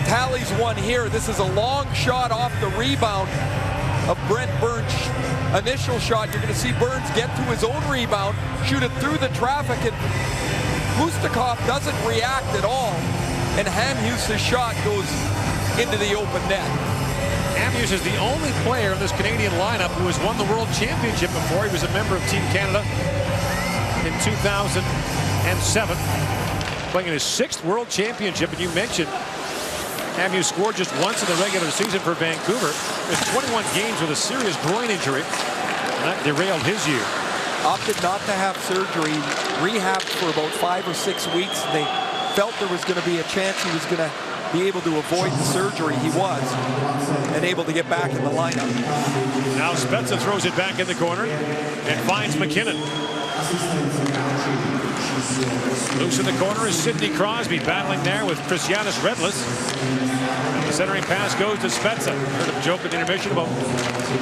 tallies 1 here. This is a long shot off the rebound of Brent Burns' initial shot. You're going to see Burns get to his own rebound, shoot it through the traffic, and Mustakov doesn't react at all, and Hamhuis' shot goes into the open net. Hamhuis is the only player in this Canadian lineup who has won the World Championship before. He was a member of Team Canada in 2007, playing in his 6th World Championship. And you mentioned Hamhuis scored just once in the regular season for Vancouver. There's 21 games with a serious groin injury, and that derailed his year. Opted not to have surgery, rehabbed for about 5 or 6 weeks. They felt there was going to be a chance he was going to be able to avoid the surgery. He was, and able to get back in the lineup. Now Spezza throws it back in the corner and finds McKinnon. Loose in the corner is Sidney Crosby, battling there with Christianis Redless. And the centering pass goes to Spezza. Heard him joke at the intermission about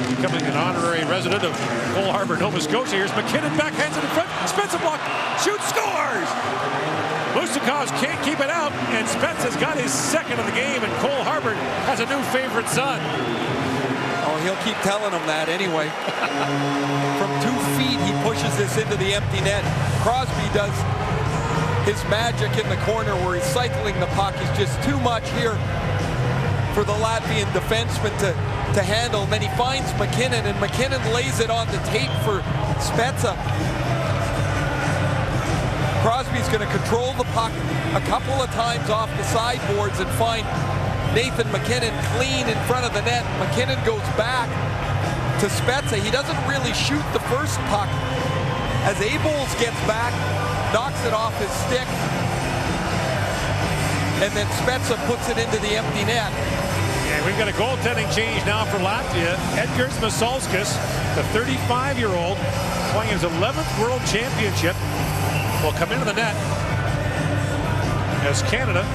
becoming an honorary resident of Cole Harbour, Nova Scotia. Here's McKinnon, backhands it in front. Spezza block, shoots, scores! Mustakov can't keep it out, and Spezza's got his 2nd of the game, and Cole Harbour has a new favorite son. Oh, he'll keep telling him that anyway. From 2 feet, he pushes this into the empty net. Crosby does his magic in the corner where he's cycling the puck. Is just too much here for the Latvian defenseman to handle. And then he finds McKinnon, and McKinnon lays it on the tape for Spezza. Crosby's going to control the puck a couple of times off the sideboards and find Nathan McKinnon clean in front of the net. McKinnon goes back to Spezza. He doesn't really shoot the first puck. As Abols gets back, knocks it off his stick, and then Spezza puts it into the empty net. And we've got a goaltending change now for Latvia. Edgars Masalskis, the 35-year-old, playing his 11th World Championship, will come into the net as Canada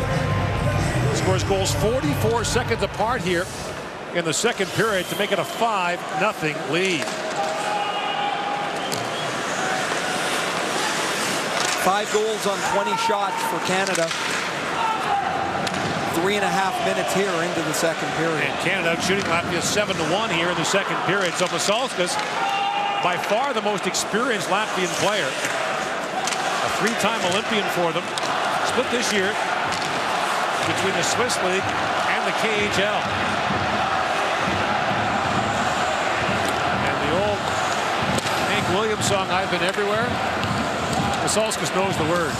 scores goals 44 seconds apart here in the 2nd period to make it a 5-0 lead. 5 goals on 20 shots for Canada. 3.5 minutes here into the 2nd period. And Canada shooting Latvia 7-1 here in the 2nd period. So Masalskis, by far the most experienced Latvian player. A 3-time Olympian for them. Split this year between the Swiss League and the KHL. And the old Hank Williams song, I've Been Everywhere. Masalskis knows the words.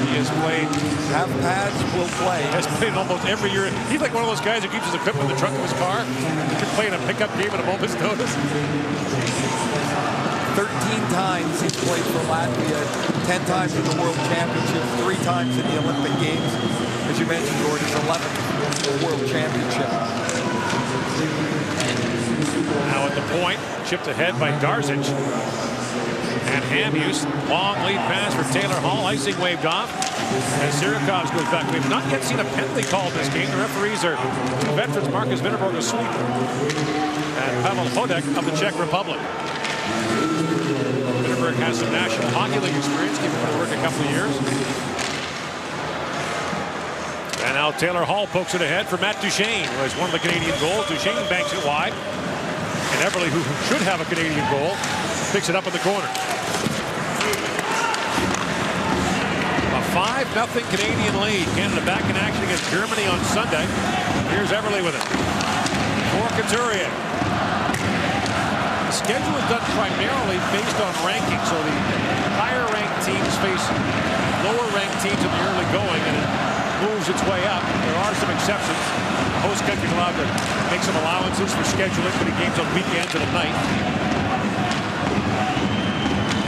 He has played. Have pads, will play. Has played almost every year. He's like one of those guys who keeps his equipment in the trunk of his car. He could play in a pickup game at a moment's notice. 13 times he's played for Latvia, 10 times in the World Championship, 3 times in the Olympic Games. As you mentioned, Gordon, his 11th World Championship. Now at the point, chipped ahead by Darzic. And Hamhuis, long lead pass for Taylor Hall, icing waved off. As Sirikovs goes back, we've not yet seen a penalty call in this game. The referees are the veterans Marcus Vinterborg of Sweden and Pavel Hodek of the Czech Republic. Vinterborg has some National Hockey League experience, given him work a couple of years. And now Taylor Hall pokes it ahead for Matt Duchesne, who has one of the Canadian goals. Duchesne banks it wide. And Everly, who should have a Canadian goal, picks it up in the corner. A 5-0 Canadian lead. Canada back in action against Germany on Sunday. Here's Everly with it. For Couturier. The schedule is done primarily based on ranking. So the higher ranked teams face lower ranked teams in the early going, and it moves its way up. There are some exceptions. The host country is allowed to make some allowances for scheduling for the games on weekends and at night.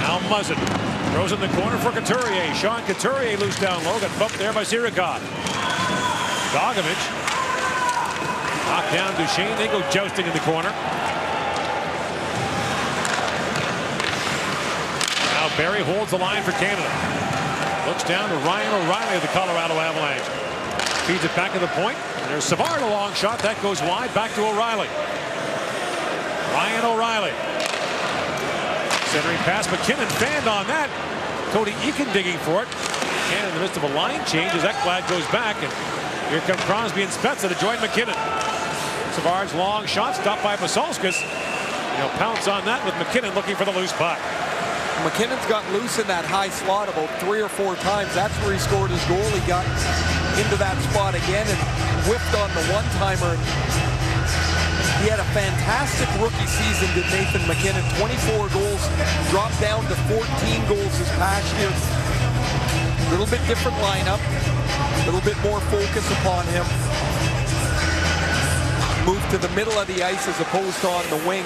Now Muzzin throws in the corner for Couturier. Sean Couturier loose down low, got bumped there by Sirikov. Dogovic knocked down Duchesne. They go jousting in the corner. Now Barry holds the line for Canada. Looks down to Ryan O'Reilly of the Colorado Avalanche. Feeds it back to the point. And there's Savard, a long shot. That goes wide. Back to O'Reilly. Ryan O'Reilly. Centering pass. McKinnon fanned on that. Cody Eakin digging for it. And in the midst of a line change as Ekblad goes back. And here come Crosby and Spezza to join McKinnon. Savard's long shot stopped by Pasolskis. He'll pounce on that with McKinnon looking for the loose puck. McKinnon's got loose in that high slot about 3 or 4 times. That's where he scored his goal. He got into that spot again and whipped on the one-timer. He had a fantastic rookie season, did Nathan McKinnon. 24 goals, dropped down to 14 goals this past year. A little bit different lineup, a little bit more focus upon him. Moved to the middle of the ice as opposed to on the wing,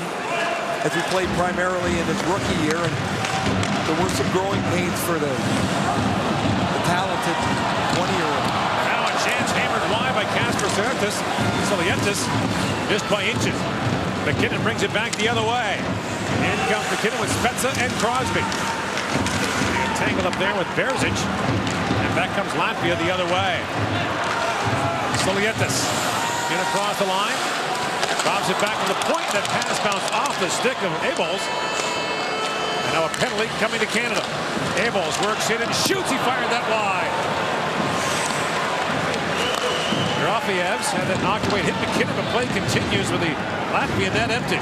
as he played primarily in his rookie year. And there were some growing pains for the talented 20-year-old. Now a chance hammered wide by Kasper Silietis, missed by inches. McKinnon brings it back the other way. In comes McKinnon with Spezza and Crosby. And tangled up there with Berzic. And back comes Latvia the other way. Silietis in across the line. Bobs it back to the point. That pass bounced off the stick of Abels. And now a penalty coming to Canada. Abels works in and shoots. He fired that wide. Rafievs had that knocked away. Hit McKinnon. The play continues with the Latvian net empty.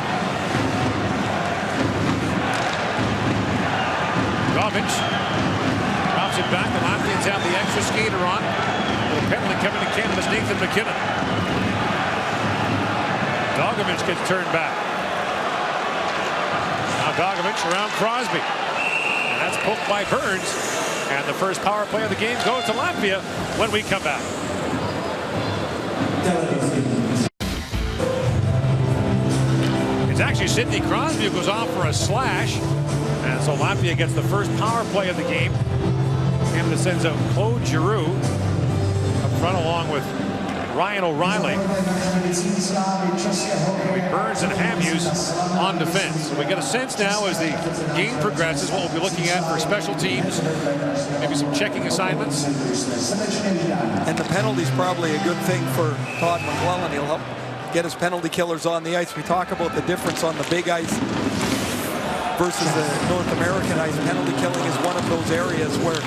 Dovic drops it back. The Latvians have the extra skater on. The penalty coming to Canada's Nathan McKinnon. Dogovic gets turned back. Now Dogovic around Crosby. And that's poked by Burns. And the first power play of the game goes to Latvia when we come back. It's actually Sidney Crosby who goes off for a slash. And so Latvia gets the first power play of the game. Canada sends out Claude Giroux up front along with Ryan O'Reilly. Burns and Hamhuis on defense. So we get a sense now as the game progresses what we'll be looking at for special teams, maybe some checking assignments. And the penalty's probably a good thing for Todd McClellan. He'll help get his penalty killers on the ice. We talk about the difference on the big ice versus the North American ice. Penalty killing is one of those areas where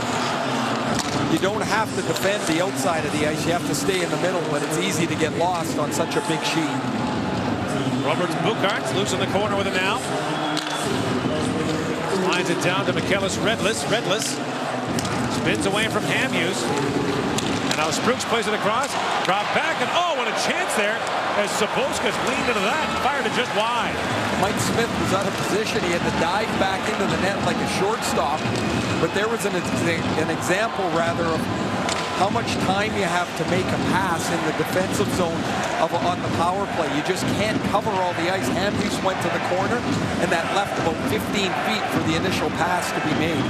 you don't have to defend the outside of the ice. You have to stay in the middle, but it's easy to get lost on such a big sheet. Roberts Buchart's loose in the corner with it now. Lines it down to Michaelis Redless. Spins away from Hamhuis. And now Spruce plays it across. Drop back, and oh, what a chance there as Saboska's leaned into that and fired it just wide. Mike Smith was out of position. He had to dive back into the net like a shortstop. But there was an example, rather, of how much time you have to make a pass in the defensive zone on the power play. You just can't cover all the ice. Hamhuis went to the corner, and that left about 15 feet for the initial pass to be made.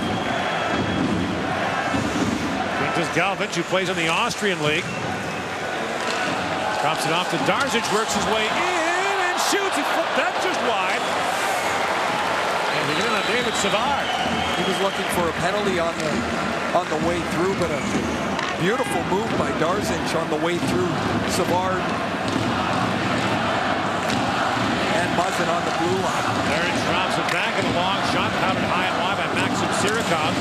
Quintus Galvic, who plays in the Austrian League. Drops it off to Darzic, works his way in and shoots. He flipped that just wide. And they get it on David Savard. He was looking for a penalty on the on the way through, but a beautiful move by Darzinch on the way through Savard and Muzzin on the blue line. Darzinch drops it back in a long shot, pounded high and wide by Maxim Sirikov.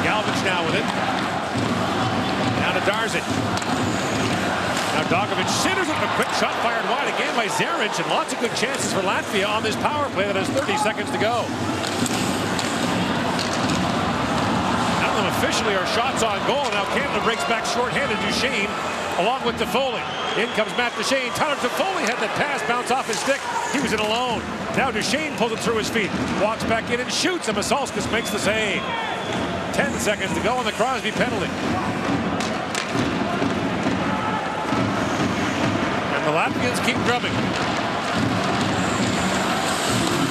Galvich now with it. Now to Darzinch. Now Dogovic centers it, a quick shot fired wide again by Zaric, and lots of good chances for Latvia on this power play that has 30 seconds to go. None of them officially are shots on goal. Now Canada breaks back short-handed. Duchesne along with Toffoli. In comes Matt Duchesne. Tyler Toffoli had that pass bounce off his stick. He was in alone. Now Duchesne pulls it through his feet. Walks back in and shoots, and Masalskis makes the save. 10 seconds to go on the Crosby penalty. And the Latvians keep grubbing.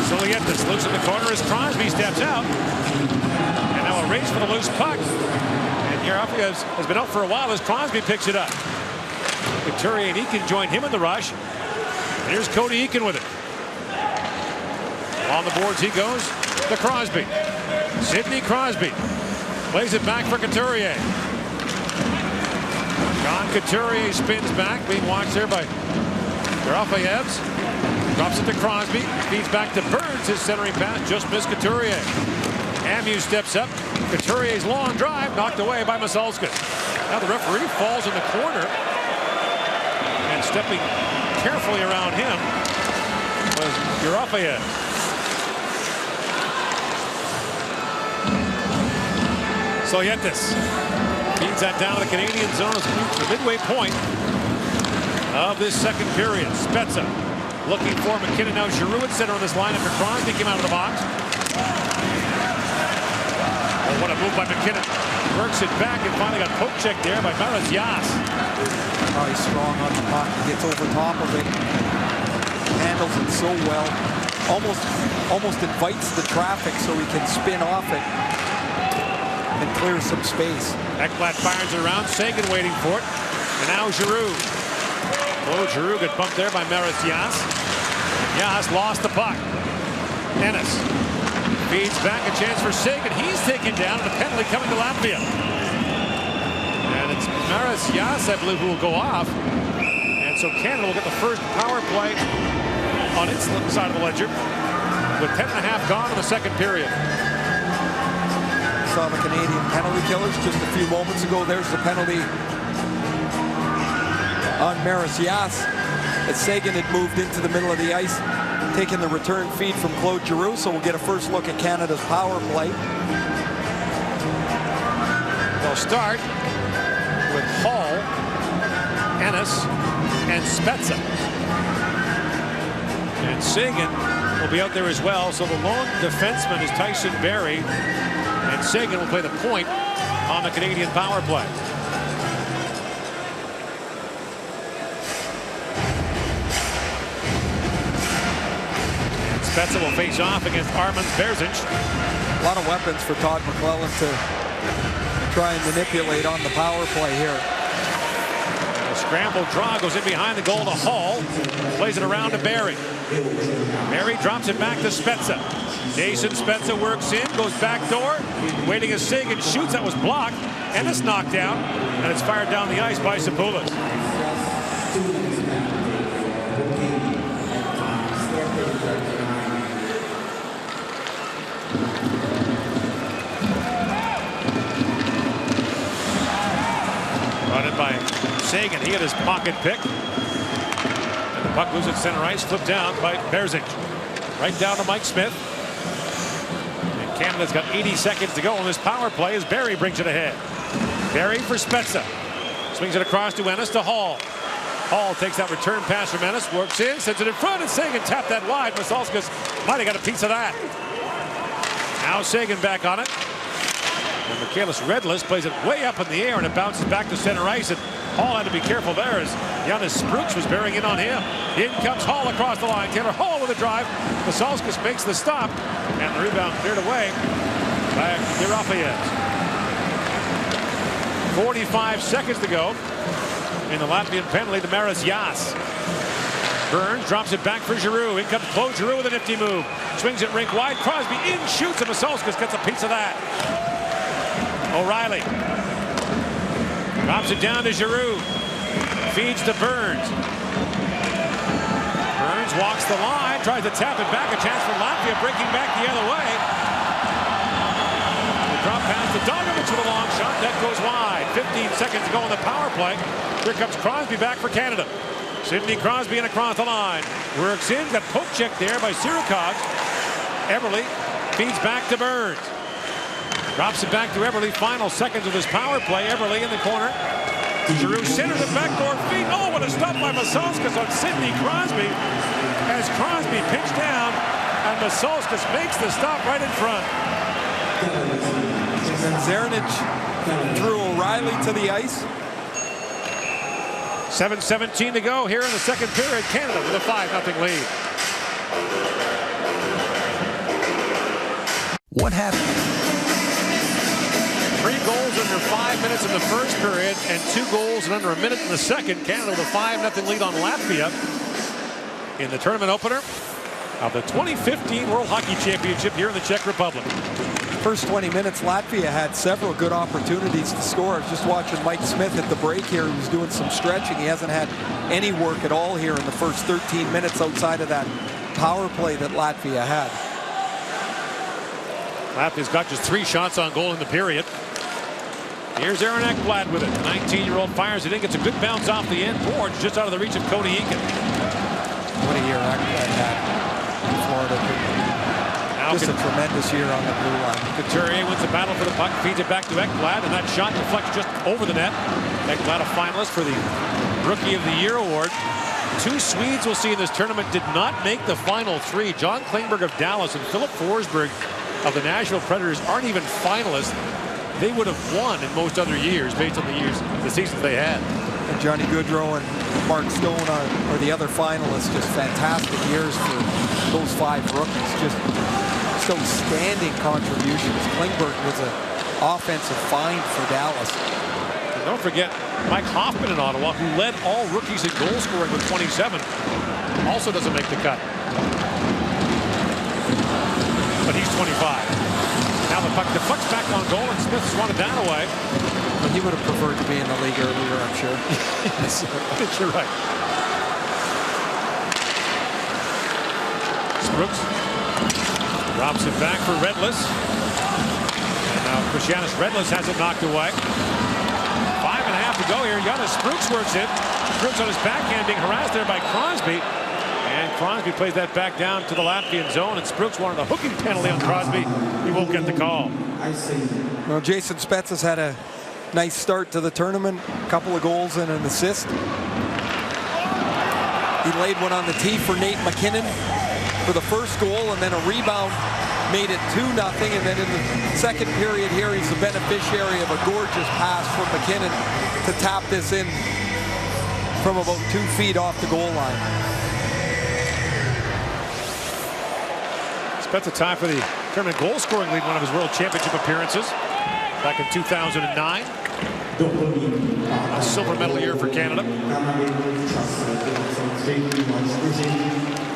Solietis loose in the corner as Crosby steps out. And now a race for the loose puck. And Latvia has been out for a while as Crosby picks it up. Couturier and Eakin join him in the rush. And here's Cody Eakin with it. On the boards he goes to Crosby. Sidney Crosby plays it back for Couturier. John Couturier spins back, being watched there by Gerafayevs. Drops it to Crosby. Feeds back to Burns. His centering pass just missed Couturier. Amu steps up. Couturier's long drive knocked away by Masalskis. Now the referee falls in the corner. And stepping carefully around him was Gerafayevs. Solietis feeds that down to the Canadian zone as we reach the midway point of this second period. Spezza looking for McKinnon. Now Giroux at center on this line after Crosby came out of the box. Oh, what a move by McKinnon. Works it back and finally got poke checked there by Maras Yas. Oh, he's strong on the puck. He gets over top of it. Handles it so well. Almost invites the traffic so he can spin off it and clear some space. Ekblad fires it around. Sagan waiting for it. And now Giroux. Oh, Giroux got bumped there by Maras Yas. Yas lost the puck. Ennis feeds back, a chance for Sagan. He's taken down, and a penalty coming to Latvia. And it's Maras Yas, I believe, who will go off. And so Canada will get the first power play on its side of the ledger with 10.5 gone in the second period. Saw the Canadian penalty killers just a few moments ago. There's the penalty on Maras Yas as Sagan had moved into the middle of the ice, taking the return feed from Claude Giroux. So we'll get a first look at Canada's power play. They'll start with Hall, Ennis, and Spezza. And Sagan will be out there as well. So the lone defenseman is Tyson Barrie. And Sagan will play the point on the Canadian power play. And Spezza will face off against Armand Darzinch. A lot of weapons for Todd McClellan to try and manipulate on the power play here. A scramble draw goes in behind the goal to Hall. Plays it around to Barrie. Barrie drops it back to Spezza. Jason Spezza works in, goes back door, waiting as Sagan shoots. That was blocked. Ennis knocked down, and it's fired down the ice by Sapoulas. Run it by Sagan. He had his pocket pick. And the puck moves at center ice, flipped down by Darzinch. Right down to Mike Smith. Canada's got 80 seconds to go on this power play as Barrie brings it ahead. Barrie for Spezza. Swings it across to Ennis to Hall. Hall takes that return pass from Ennis, works in, sends it in front, and Sagan tapped that wide. Masalskis might have got a piece of that. Now Sagan back on it. And Michaelis Redless plays it way up in the air, and it bounces back to center ice. And Hall had to be careful there as Giannis Spruks was bearing in on him. In comes Hall across the line. Taylor Hall with a drive. Masalskis makes the stop, and the rebound cleared away by Gerafayevs. 45 seconds to go in the Latvian penalty to Maras Yas. Burns drops it back for Giroux. In comes Claude Giroux with a nifty move. Swings it rink wide. Crosby in, shoots, and Masalskis gets a piece of that. O'Reilly drops it down to Giroux. Feeds to Burns. Burns walks the line, tries to tap it back. A chance for Latvia, breaking back the other way. The drop pass to Dogovic with a long shot. That goes wide. 15 seconds to go on the power play. Here comes Crosby back for Canada. Sidney Crosby in across the line. Works in, got poke checked there by Sirikov. Everly feeds back to Burns. Drops it back to Everly. Final seconds of this power play. Everly in the corner. Giroux centers the backdoor feed. Oh, what a stop by Masauskas on Sidney Crosby. As Crosby pinched down, and Masauskas makes the stop right in front. And Zernich drew O'Reilly to the ice. 7:17 to go here in the second period. Canada with a 5-0 lead. What happened? 3 goals under 5 minutes in the first period and 2 goals in under a minute in the second. Canada with a 5-0 lead on Latvia in the tournament opener of the 2015 World Hockey Championship here in the Czech Republic. First 20 minutes, Latvia had several good opportunities to score. I was just watching Mike Smith at the break here. He was doing some stretching. He hasn't had any work at all here in the first 13 minutes outside of that power play that Latvia had. Latvia's got just 3 shots on goal in the period. Here's Aaron Ekblad with it. 19-year-old fires it in, gets a good bounce off the end boards, just out of the reach of Cody Eakin. What a year Ekblad had in Florida. Just a tremendous year on the blue line. Couturier wins the battle for the puck, feeds it back to Ekblad, and that shot deflects just over the net. Ekblad a finalist for the Rookie of the Year award. 2 Swedes we'll see in this tournament did not make the final 3. John Klingberg of Dallas and Philip Forsberg of the Nashville Predators aren't even finalists. They would have won in most other years based on the seasons they had. And Johnny Gaudreau and Mark Stone are the other finalists. Just fantastic years for those 5 rookies. Just outstanding contributions. Klingberg was an offensive find for Dallas. And don't forget Mike Hoffman in Ottawa, who led all rookies in goal scoring with 27. Also doesn't make the cut. But he's 25. Now the puck deflects back on goal, and Smith's wanted down away. But he would have preferred to be in the league earlier, I'm sure. Yes, I think you're right. Sprooks drops it back for Redless. And now Christianis Redless has it knocked away. 5.5 to go here. Jonas Sprooks works it. Sprooks on his backhand being harassed there by Crosby. And Crosby plays that back down to the Latvian zone. And Sprooks wanted a hooking penalty on Crosby. He won't get the call. Well, Jason Spetz has had a nice start to the tournament. A couple of goals and an assist. He laid one on the tee for Nate McKinnon for the first goal, and then a rebound made it 2-0. And then in the second period here, he's the beneficiary of a gorgeous pass from McKinnon to tap this in from about 2 feet off the goal line. Spets a tie for the tournament goal scoring lead, one of his World Championship appearances back in 2009. A silver medal year for Canada.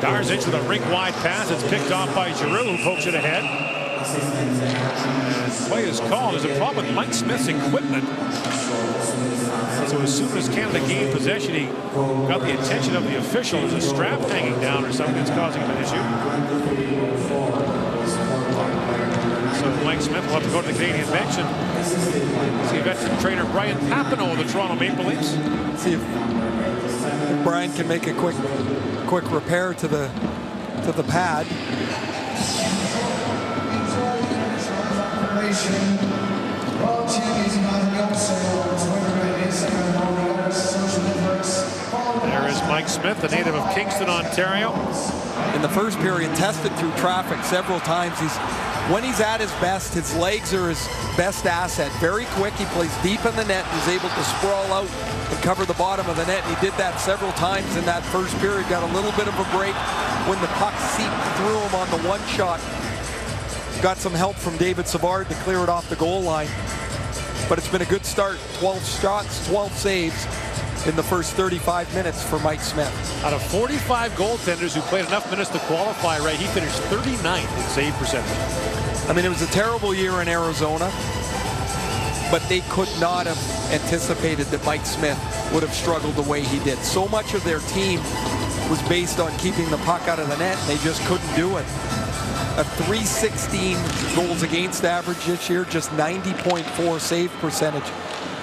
Darzic with a rink-wide pass. It's picked off by Giroux, who pokes it ahead. And play is called. There's a problem with Mike Smith's equipment. So as soon as Canada gained possession, he got the attention of the official. There's a strap hanging down or something that's causing him an issue. So Mike Smith will have to go to the Canadian bench and see veteran trainer Brian Papineau of the Toronto Maple Leafs. See if Brian can make a quick repair to the pad. There is Mike Smith, the native of Kingston, Ontario. In the first period, tested through traffic several times. When he's at his best, his legs are his best asset. Very quick, he plays deep in the net. He's able to sprawl out and cover the bottom of the net. And he did that several times in that first period. Got a little bit of a break when the puck seeped through him on the one shot. Got some help from David Savard to clear it off the goal line. But it's been a good start. 12 shots, 12 saves in the first 35 minutes for Mike Smith. Out of 45 goaltenders who played enough minutes to qualify, Ray, he finished 39th in save percentage. I mean, it was a terrible year in Arizona. but they could not have anticipated that Mike Smith would have struggled the way he did. So much of their team was based on keeping the puck out of the net, and they just couldn't do it. A .316 goals against average this year, just 90.4 save percentage.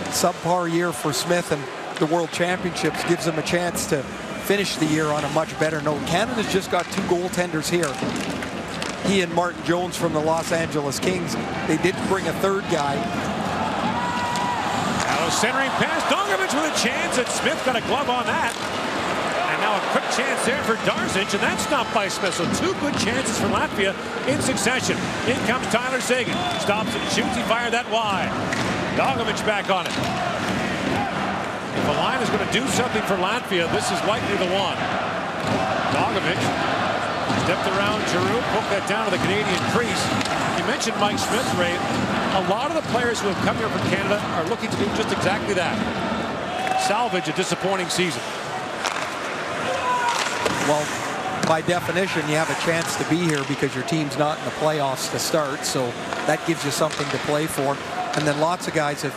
Subpar year for Smith, and the World Championships gives him a chance to finish the year on a much better note. Canada's just got 2 goaltenders here. He and Martin Jones from the Los Angeles Kings. They didn't bring a third guy. Now a centering pass, Dogovic with a chance, and Smith got a glove on that. And now a quick chance there for Darzic, and that's stopped by Smith. So 2 good chances for Latvia in succession. In comes Tyler Seguin. Stops and shoots. He fired that wide. Dogovic back on it. If the line is going to do something for Latvia, this is likely the one. Dogovic stepped around Giroux, poked that down to the Canadian crease. You mentioned Mike Smith, Ray. A lot of the players who have come here from Canada are looking to do just exactly that. Salvage a disappointing season. Well, by definition, you have a chance to be here because your team's not in the playoffs to start, so that gives you something to play for. And then lots of guys have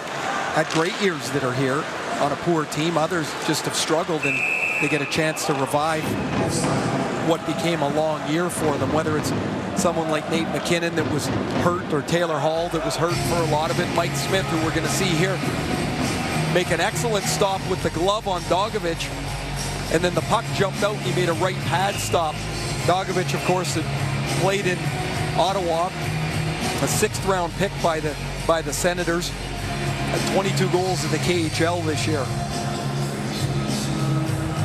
had great years that are here on a poor team. Others just have struggled, and they get a chance to revive what became a long year for them, whether it's someone like Nate McKinnon that was hurt, or Taylor Hall that was hurt for a lot of it. Mike Smith, who we're going to see here, make an excellent stop with the glove on Dogovic, and then the puck jumped out and he made a right pad stop. Dogovic, of course, had played in Ottawa, a 6th round pick by the Senators, had 22 goals in the KHL this year.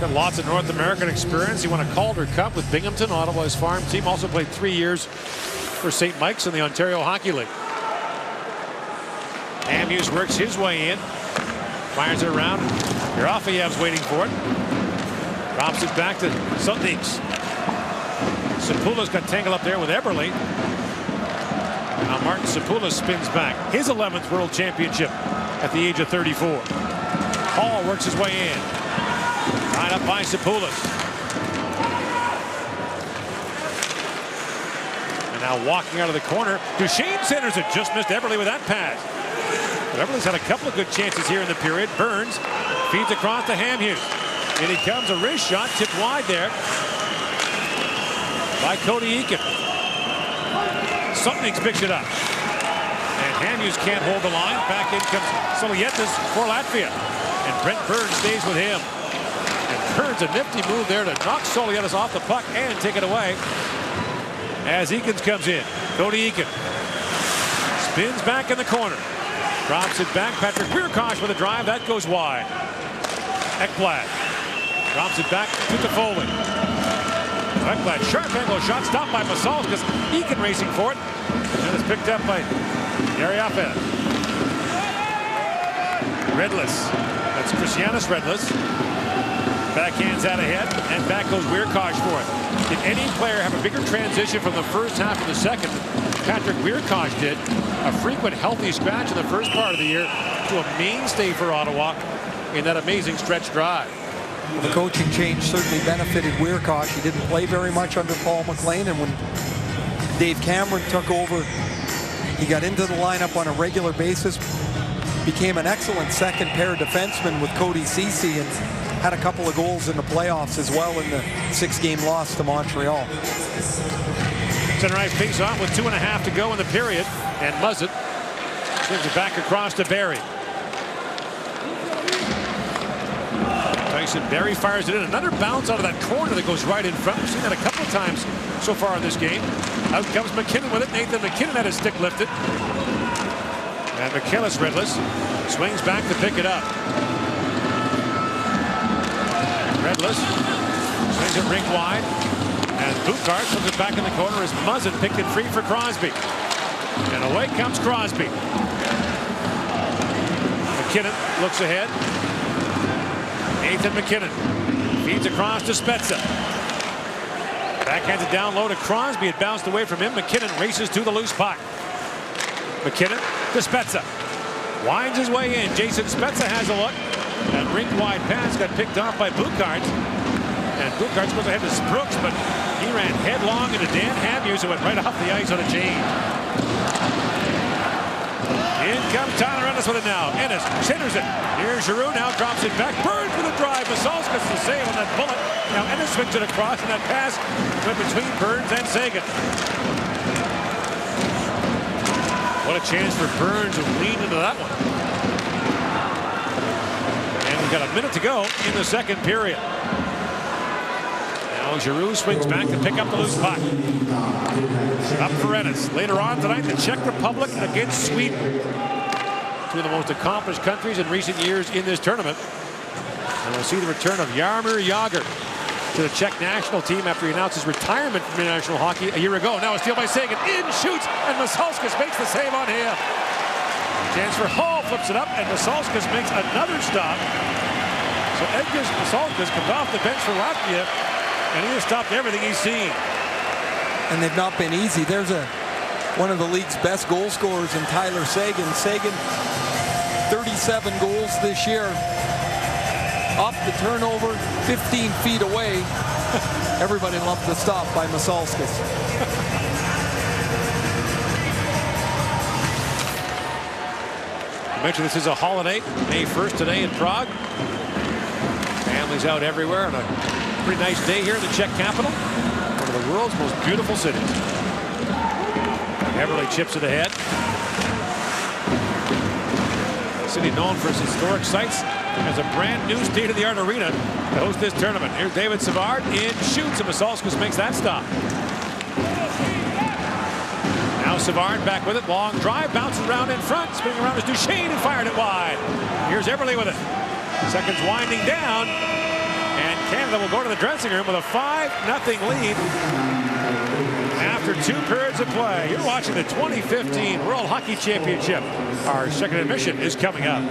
Got lots of North American experience. He won a Calder Cup with Binghamton, Ottawa's farm team. Also played 3 years for St. Mike's in the Ontario Hockey League. Amuse works his way in. Fires it around. Yerofeyev's waiting for it. Drops it back to Sutniks. Sapula's got tangled up there with Eberle. Now Martin Sapula spins back. His 11th World Championship at the age of 34. Hall works his way in. Tied up by Sapoulas. And now walking out of the corner, Duchesne centers it. Just missed Eberle with that pass. But Eberle's had a couple of good chances here in the period. Burns feeds across to Hamhuis. In he comes, a wrist shot tipped wide there by Cody Eakin. Sutniks picks it up. And Hamhuis can't hold the line. Back in comes Solietas for Latvia. And Brent Burns stays with him. Burns, a nifty move there to knock Solietas off the puck and take it away as Eakins comes in. Cody Eakin spins back in the corner. Drops it back. Patrick Weirkosh with a drive. That goes wide. Ekblad drops it back to Toffoli. Ekblad, sharp angle shot, stopped by Masalskas. Eakin racing for it. And it's picked up by Yerofeyev. Redless. That's Christianis Redless. Backhands out ahead, and back goes Weirkosh for it. Did any player have a bigger transition from the first half to the second? Patrick Weirkosh did. A frequent healthy scratch in the first part of the year to a mainstay for Ottawa in that amazing stretch drive. Well, the coaching change certainly benefited Weirkosh. He didn't play very much under Paul McLean, and when Dave Cameron took over, he got into the lineup on a regular basis, became an excellent second pair defenseman with Cody Ceci, and had a couple of goals in the playoffs as well in the 6-game loss to Montreal. Center ice face off with 2.5 to go in the period, and Muzzet sends it back across to Barry. Tyson Barry fires it in. Another bounce out of that corner that goes right in front. We've seen that a couple of times so far in this game. Out comes McKinnon with it. Nathan McKinnon had his stick lifted. And McKellis Redless swings back to pick it up. Redless swings it rink wide, and Bukart puts it back in the corner as Muzzin picked it free for Crosby. And away comes Crosby. McKinnon looks ahead. Nathan McKinnon feeds across to Spezza. Backhands it down low to Crosby. It bounced away from him. McKinnon races to the loose puck. McKinnon to Spezza. Winds his way in. Jason Spezza has a look. That rink-wide pass got picked off by Bukart. And Bukart's supposed to head to Brooks, but he ran headlong into Dan Hamhuis, who went right off the ice on a change. In comes Tyler Ennis with it now. Ennis centers it. Here's Giroux, now drops it back. Burns with a drive. Masalskis the save on that bullet. Now Ennis swings it across, and that pass went between Burns and Sagan. What a chance for Burns to lean into that one. And we've got a minute to go in the second period. Now Giroux swings back to pick up the loose puck. Up for Ennis. Later on tonight, the Czech Republic against Sweden. Two of the most accomplished countries in recent years in this tournament. And we'll see the return of Jaromir Jagr to the Czech national team after he announced his retirement from international hockey a year ago. Now a steal by Sagan. In shoots, and Masalskis makes the save on him. Chance for Hall, flips it up, and Masalskis makes another stop. So Edgars Masalskis comes off the bench for Latvia, and he has stopped everything he's seen. And they've not been easy. There's one of the league's best goal scorers in Tyler Sagan. Sagan, 37 goals this year. Off the turnover, 15 feet away. Everybody loved the stop by Masalskis. I mentioned this is a holiday, May 1st today in Prague. Families out everywhere on a pretty nice day here in the Czech capital. One of the world's most beautiful cities. Everly chips it ahead. A city known for its historic sites, has a brand new state-of-the-art arena to host this tournament. Here's David Savard in shoots, and Masalskis makes that stop. Now Savard back with it. Long drive, bounces around in front, spinning around is Duchesne, and fired it wide. Here's Everly with it. Seconds winding down, and Canada will go to the dressing room with a 5-0 lead after 2 periods of play. You're watching the 2015 World Hockey Championship. Our second admission is coming up.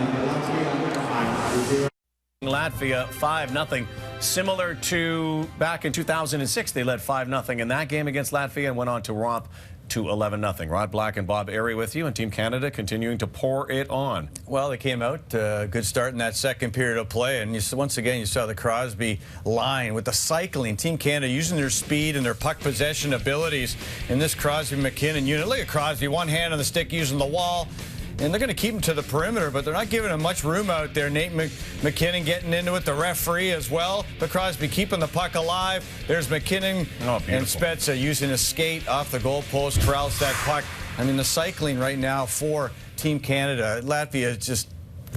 Latvia 5-0, similar to back in 2006. They led 5-0 in that game against Latvia and went on to romp to 11-0. Rod Black and Bob Airy with you, and Team Canada continuing to pour it on. Well, they came out good start in that second period of play, and once again you saw the Crosby line with the cycling. Team Canada using their speed and their puck possession abilities in this Crosby McKinnon unit. Look at Crosby, one hand on the stick using the wall. And they're going to keep him to the perimeter, but they're not giving him much room out there. Nate McKinnon getting into it, the referee as well. But Crosby keeping the puck alive. There's McKinnon and Spezza using a skate off the goalpost, corrals that puck. I mean, the cycling right now for Team Canada. Latvia just,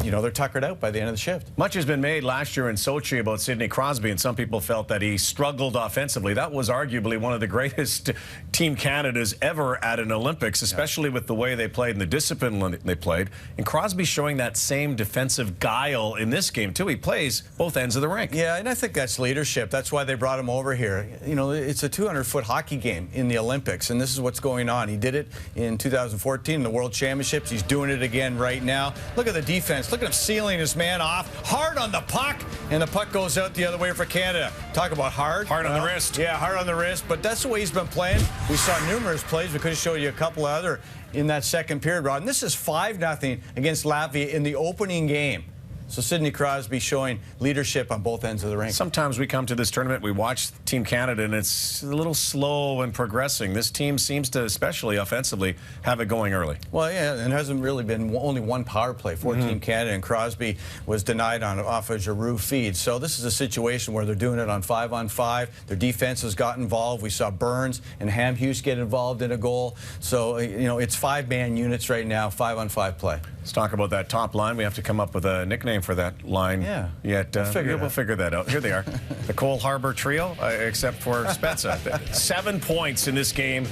you know, they're tuckered out by the end of the shift. Much has been made last year in Sochi about Sidney Crosby, and some people felt that he struggled offensively. That was arguably one of the greatest Team Canada's ever at an Olympics, especially with the way they played and the discipline they played. And Crosby showing that same defensive guile in this game, too. He plays both ends of the rink. Yeah, and I think that's leadership. That's why they brought him over here. You know, it's a 200-foot hockey game in the Olympics, and this is what's going on. He did it in 2014 in the World Championships. He's doing it again right now. Look at the defense. Look at him sealing his man off. Hard on the puck, and the puck goes out the other way for Canada. Talk about hard. Hard on the wrist. Yeah, hard on the wrist, but that's the way he's been playing. We saw numerous plays. We could have showed you a couple of other in that second period, Rod. And this is 5-0 against Latvia in the opening game. So Sidney Crosby showing leadership on both ends of the rink. Sometimes we come to this tournament, we watch Team Canada, and it's a little slow and progressing. This team seems to, especially offensively, have it going early. Well, yeah, and there hasn't really been only one power play for Team Canada, and Crosby was denied off a Giroux feed. So this is a situation where they're doing it on 5-on-5. Their defense has got involved. We saw Burns and Hamhuis get involved in a goal. So, you know, it's 5-man units right now, 5-on-5 play. Let's talk about that top line. We have to come up with a nickname for that line. Yeah. Yet we'll figure that out. Here they are. The Cole Harbour Trio, except for Spezza. 7 points in this game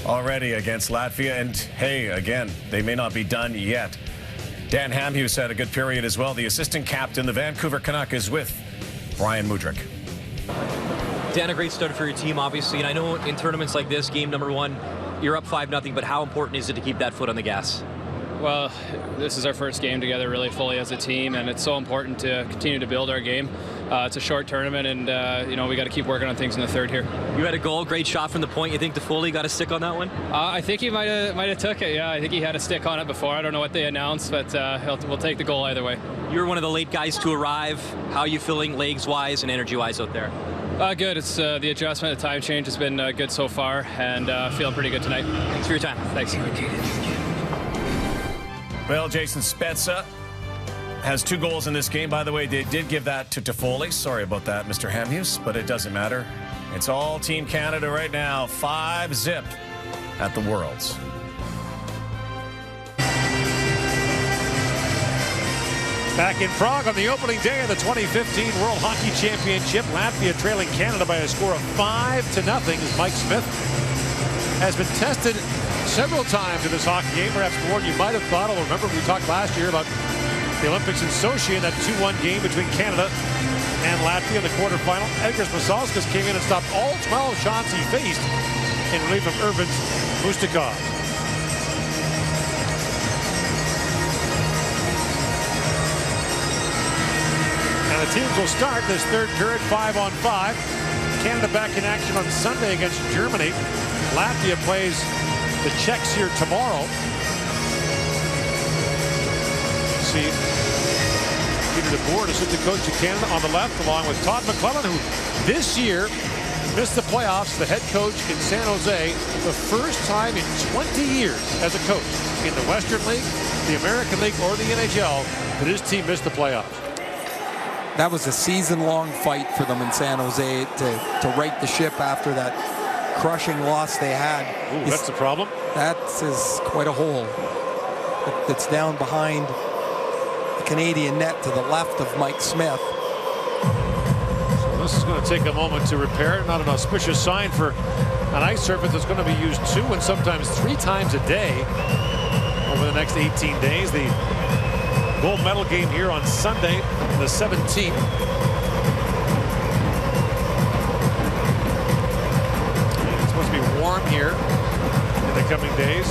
already against Latvia. And, hey, again, they may not be done yet. Dan Hamhuis had a good period as well. The assistant captain, the Vancouver Canuck, is with Brian Mudryk. Dan, a great start for your team, obviously. And I know in tournaments like this, game number 1, you're up 5-0, but how important is it to keep that foot on the gas? Well, this is our first game together really fully as a team, and it's so important to continue to build our game. It's a short tournament, and you know, we got to keep working on things in the third here. You had a goal, great shot from the point. You think Toffoli got a stick on that one? I think he might have took it. Yeah, I think he had a stick on it before. I don't know what they announced, but we'll take the goal either way. You were one of the late guys to arrive. How are you feeling legs-wise and energy-wise out there? Good. It's the adjustment, the time change has been good so far, and feeling pretty good tonight. Thanks for your time. Thanks. Well, Jason Spezza has 2 goals in this game. By the way, they did give that to Toffoli. Sorry about that, Mr. Hamhuis, but it doesn't matter. It's all Team Canada right now, 5-0 at the Worlds. Back in Prague on the opening day of the 2015 World Hockey Championship, Latvia trailing Canada by a score of 5-0 as Mike Smith has been tested several times in this hockey game, perhaps more than you might have thought. I'll remember we talked last year about the Olympics in Sochi and that 2-1 game between Canada and Latvia in the quarterfinal. Edgars Masalskis came in and stopped all 12 shots he faced in relief of Irvin Mustikov. And the teams will start this third period 5-on-5. Canada back in action on Sunday against Germany. Latvia plays the Czechs here tomorrow. See Peter DeBoer, assistant coach of Canada, on the left, along with Todd McClellan, who this year missed the playoffs, the head coach in San Jose, the first time in 20 years as a coach in the Western League, the American League, or the NHL that his team missed the playoffs. That was a season-long fight for them in San Jose to right the ship after that crushing loss they had. Ooh, that's the problem. That is quite a hole that's down behind the Canadian net to the left of Mike Smith. So this is going to take a moment to repair. Not an auspicious sign for an ice surface that's going to be used 2 and sometimes 3 times a day over the next 18 days. The gold medal game here on Sunday, the 17th. It's supposed to be warm here in the coming days.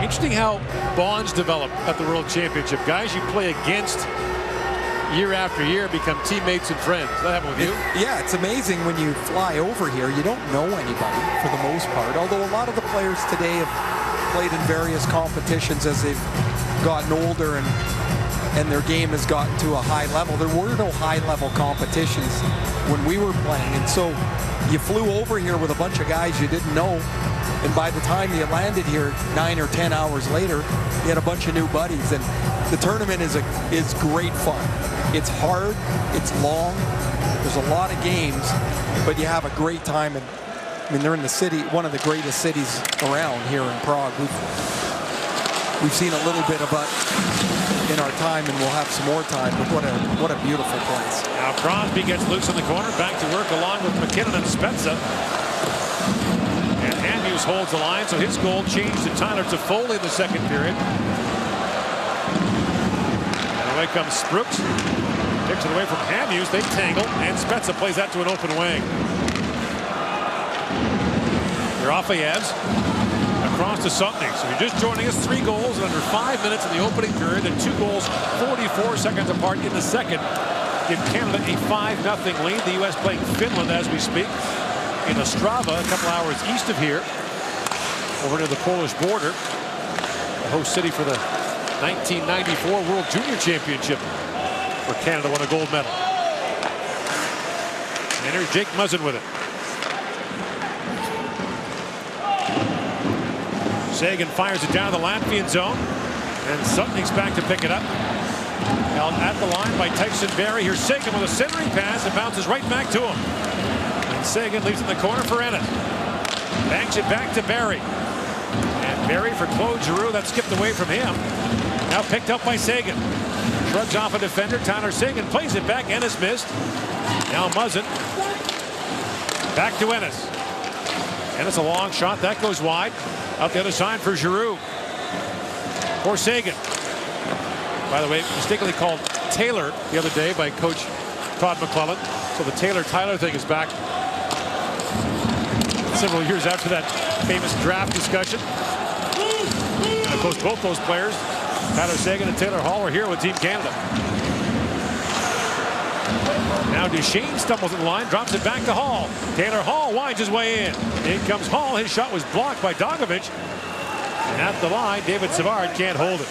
Interesting how bonds develop at the World Championship. Guys you play against year after year become teammates and friends. Does that happen with you? Yeah, it's amazing when you fly over here. You don't know anybody for the most part, although a lot of the players today have played in various competitions as they've gotten older and their game has gotten to a high level. There were no high-level competitions when we were playing, and so you flew over here with a bunch of guys you didn't know, and by the time you landed here 9 or 10 hours later, you had a bunch of new buddies. And the tournament is great fun. It's hard, it's long, there's a lot of games, but you have a great time. And I mean, they're in the city, one of the greatest cities around here in Prague. We've seen a little bit of it in our time, and we'll have some more time, but what a beautiful place. Now Crosby gets loose in the corner, back to work along with McKinnon and Spezza. And Andrews holds the line, so his goal changed to Tyler Toffoli in the second period. And away comes Sprooks. Takes it away from Hamhuis. They tangle, and Spezza plays that to an open wing. Rafaevs across to Sutnik. So if you're just joining us, 3 goals in under 5 minutes in the opening period, and 2 goals 44 seconds apart in the second. Give Canada a 5-0 lead. The U.S. playing Finland as we speak in Ostrava, a couple hours east of here, over near the Polish border, the host city for the 1994 World Junior Championship, where Canada won a gold medal. And here's Jake Muzzin with it. Sagan fires it down the Latvian zone, and Sutnik's back to pick it up. Held at the line by Tyson Barrie. Here's Sagan with a centering pass and bounces right back to him. And Sagan leaves in the corner for Ennis. Banks it back to Barrie. And Barrie for Claude Giroux. That skipped away from him. Now picked up by Sagan. Shrugs off a defender. Tyler Sagan plays it back. Ennis missed. Now Muzzin. Back to Ennis. Ennis a long shot. That goes wide. Out the other side for Giroux. For Sagan. By the way, mistakenly called Taylor the other day by Coach Todd McClellan. So the Taylor-Tyler thing is back several years after that famous draft discussion. And of course, both those players, Tyler Sagan and Taylor Hall, are here with Team Canada. Now Duchesne stumbles in the line, drops it back to Hall. Taylor Hall winds his way in. In comes Hall. His shot was blocked by Dogovic. And at the line, David Savard can't hold it.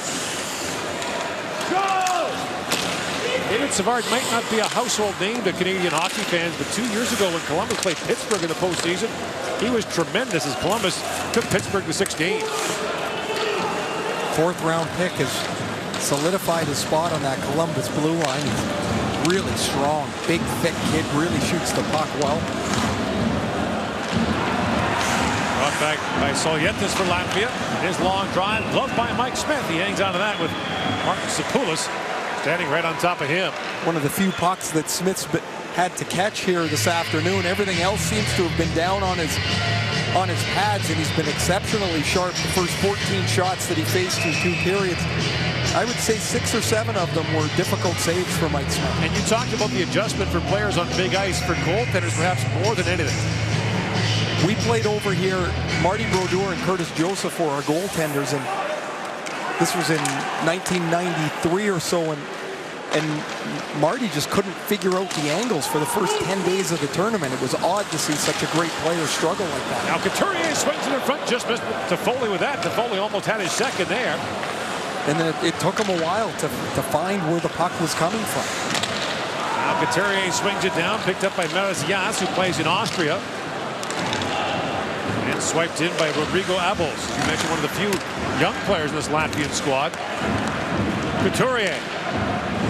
David Savard might not be a household name to Canadian hockey fans, but 2 years ago when Columbus played Pittsburgh in the postseason, he was tremendous as Columbus took Pittsburgh to 6 games. Fourth-round pick has solidified his spot on that Columbus blue line. He's really strong, big, thick kid, really shoots the puck well. Brought back by Solietis for Latvia. His long drive, gloved by Mike Smith. He hangs on to that with Martin Sapoulis standing right on top of him. One of the few pucks that Smith's had to catch here this afternoon. Everything else seems to have been down on his pads, and he's been exceptionally sharp the first 14 shots that he faced through 2 periods. I would say 6 or 7 of them were difficult saves for Mike Smith. And you talked about the adjustment for players on big ice for goaltenders perhaps more than anything. We played over here, Marty Brodeur and Curtis Joseph were our goaltenders, and this was in 1993 or so, and Marty just couldn't figure out the angles for the first 10 days of the tournament. It was odd to see such a great player struggle like that. Now Couturier swings it in front, just missed Toffoli with that. Toffoli almost had his second there. And then it took him a while to find where the puck was coming from. Now Couturier swings it down, picked up by Meres Jas, who plays in Austria. And swiped in by Rodrigo Abols. You mentioned one of the few young players in this Latvian squad. Couturier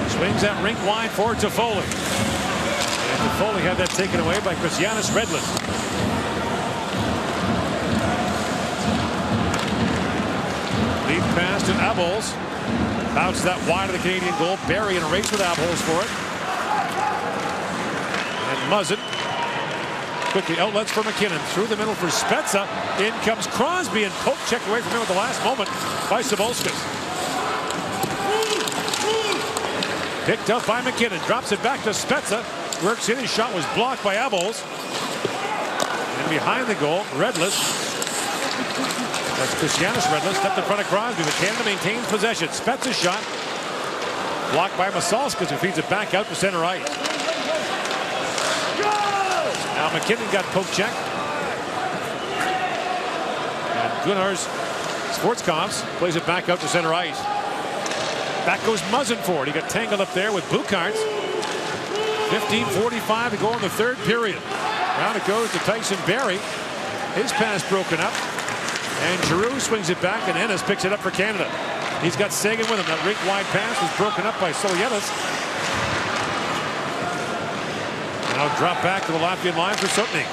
swings that rink wide for Toffoli. And Toffoli had that taken away by Christianis Redlis. Lead pass to Abols. Bounces that wide of the Canadian goal. Barry in a race with Abols for it. And Muzzin. Quickly outlets for McKinnon. Through the middle for Spezza. In comes Crosby, and poke checked away from him at the last moment by Sabolskas. Picked up by McKinnon. Drops it back to Spezza. Works in. His shot was blocked by Abols. And behind the goal, Redlis. That's Christianis Redlis. Stepped in front of Crosby, but Canada maintains possession. Spezza's shot. Blocked by Masalskas, who feeds it back out to center ice. Now McKinnon got poke check. And Gunnars Sportskovs plays it back out to center ice. Back goes Muzzin for it. He got tangled up there with Bukarts. 15:45 to go in the 3rd period. Down it goes to Tyson Barrie. His pass broken up. And Giroux swings it back, and Ennis picks it up for Canada. He's got Sagan with him. That rink wide pass was broken up by Solietis. Now drop back to the Latvian line for Sutnings.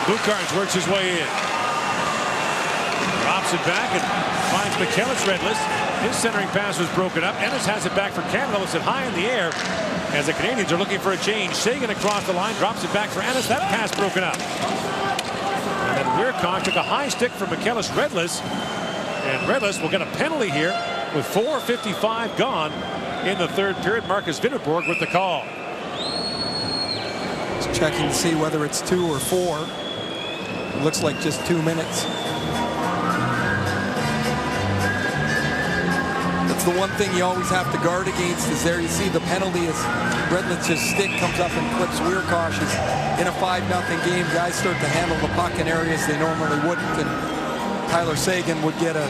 Bukarts works his way in. Drops it back and finds Michaelis Redlis. His centering pass was broken up. Ennis has it back for Canada. Lifts it high in the air as the Canadians are looking for a change. Sagan across the line. Drops it back for Ennis. That pass broken up. And then Weircock took a high stick from Michaelis Redlis. And Redlis will get a penalty here with 4:55 gone in the 3rd period. Marcus Vinterborg with the call. Just checking to see whether it's 2 or 4. It looks like just 2 minutes. That's the one thing you always have to guard against. Is there you see the penalty as Redlitz's stick comes up and clips Weircock. In a 5-0 game, guys start to handle the puck in areas they normally wouldn't, and Tyler Sagan would get a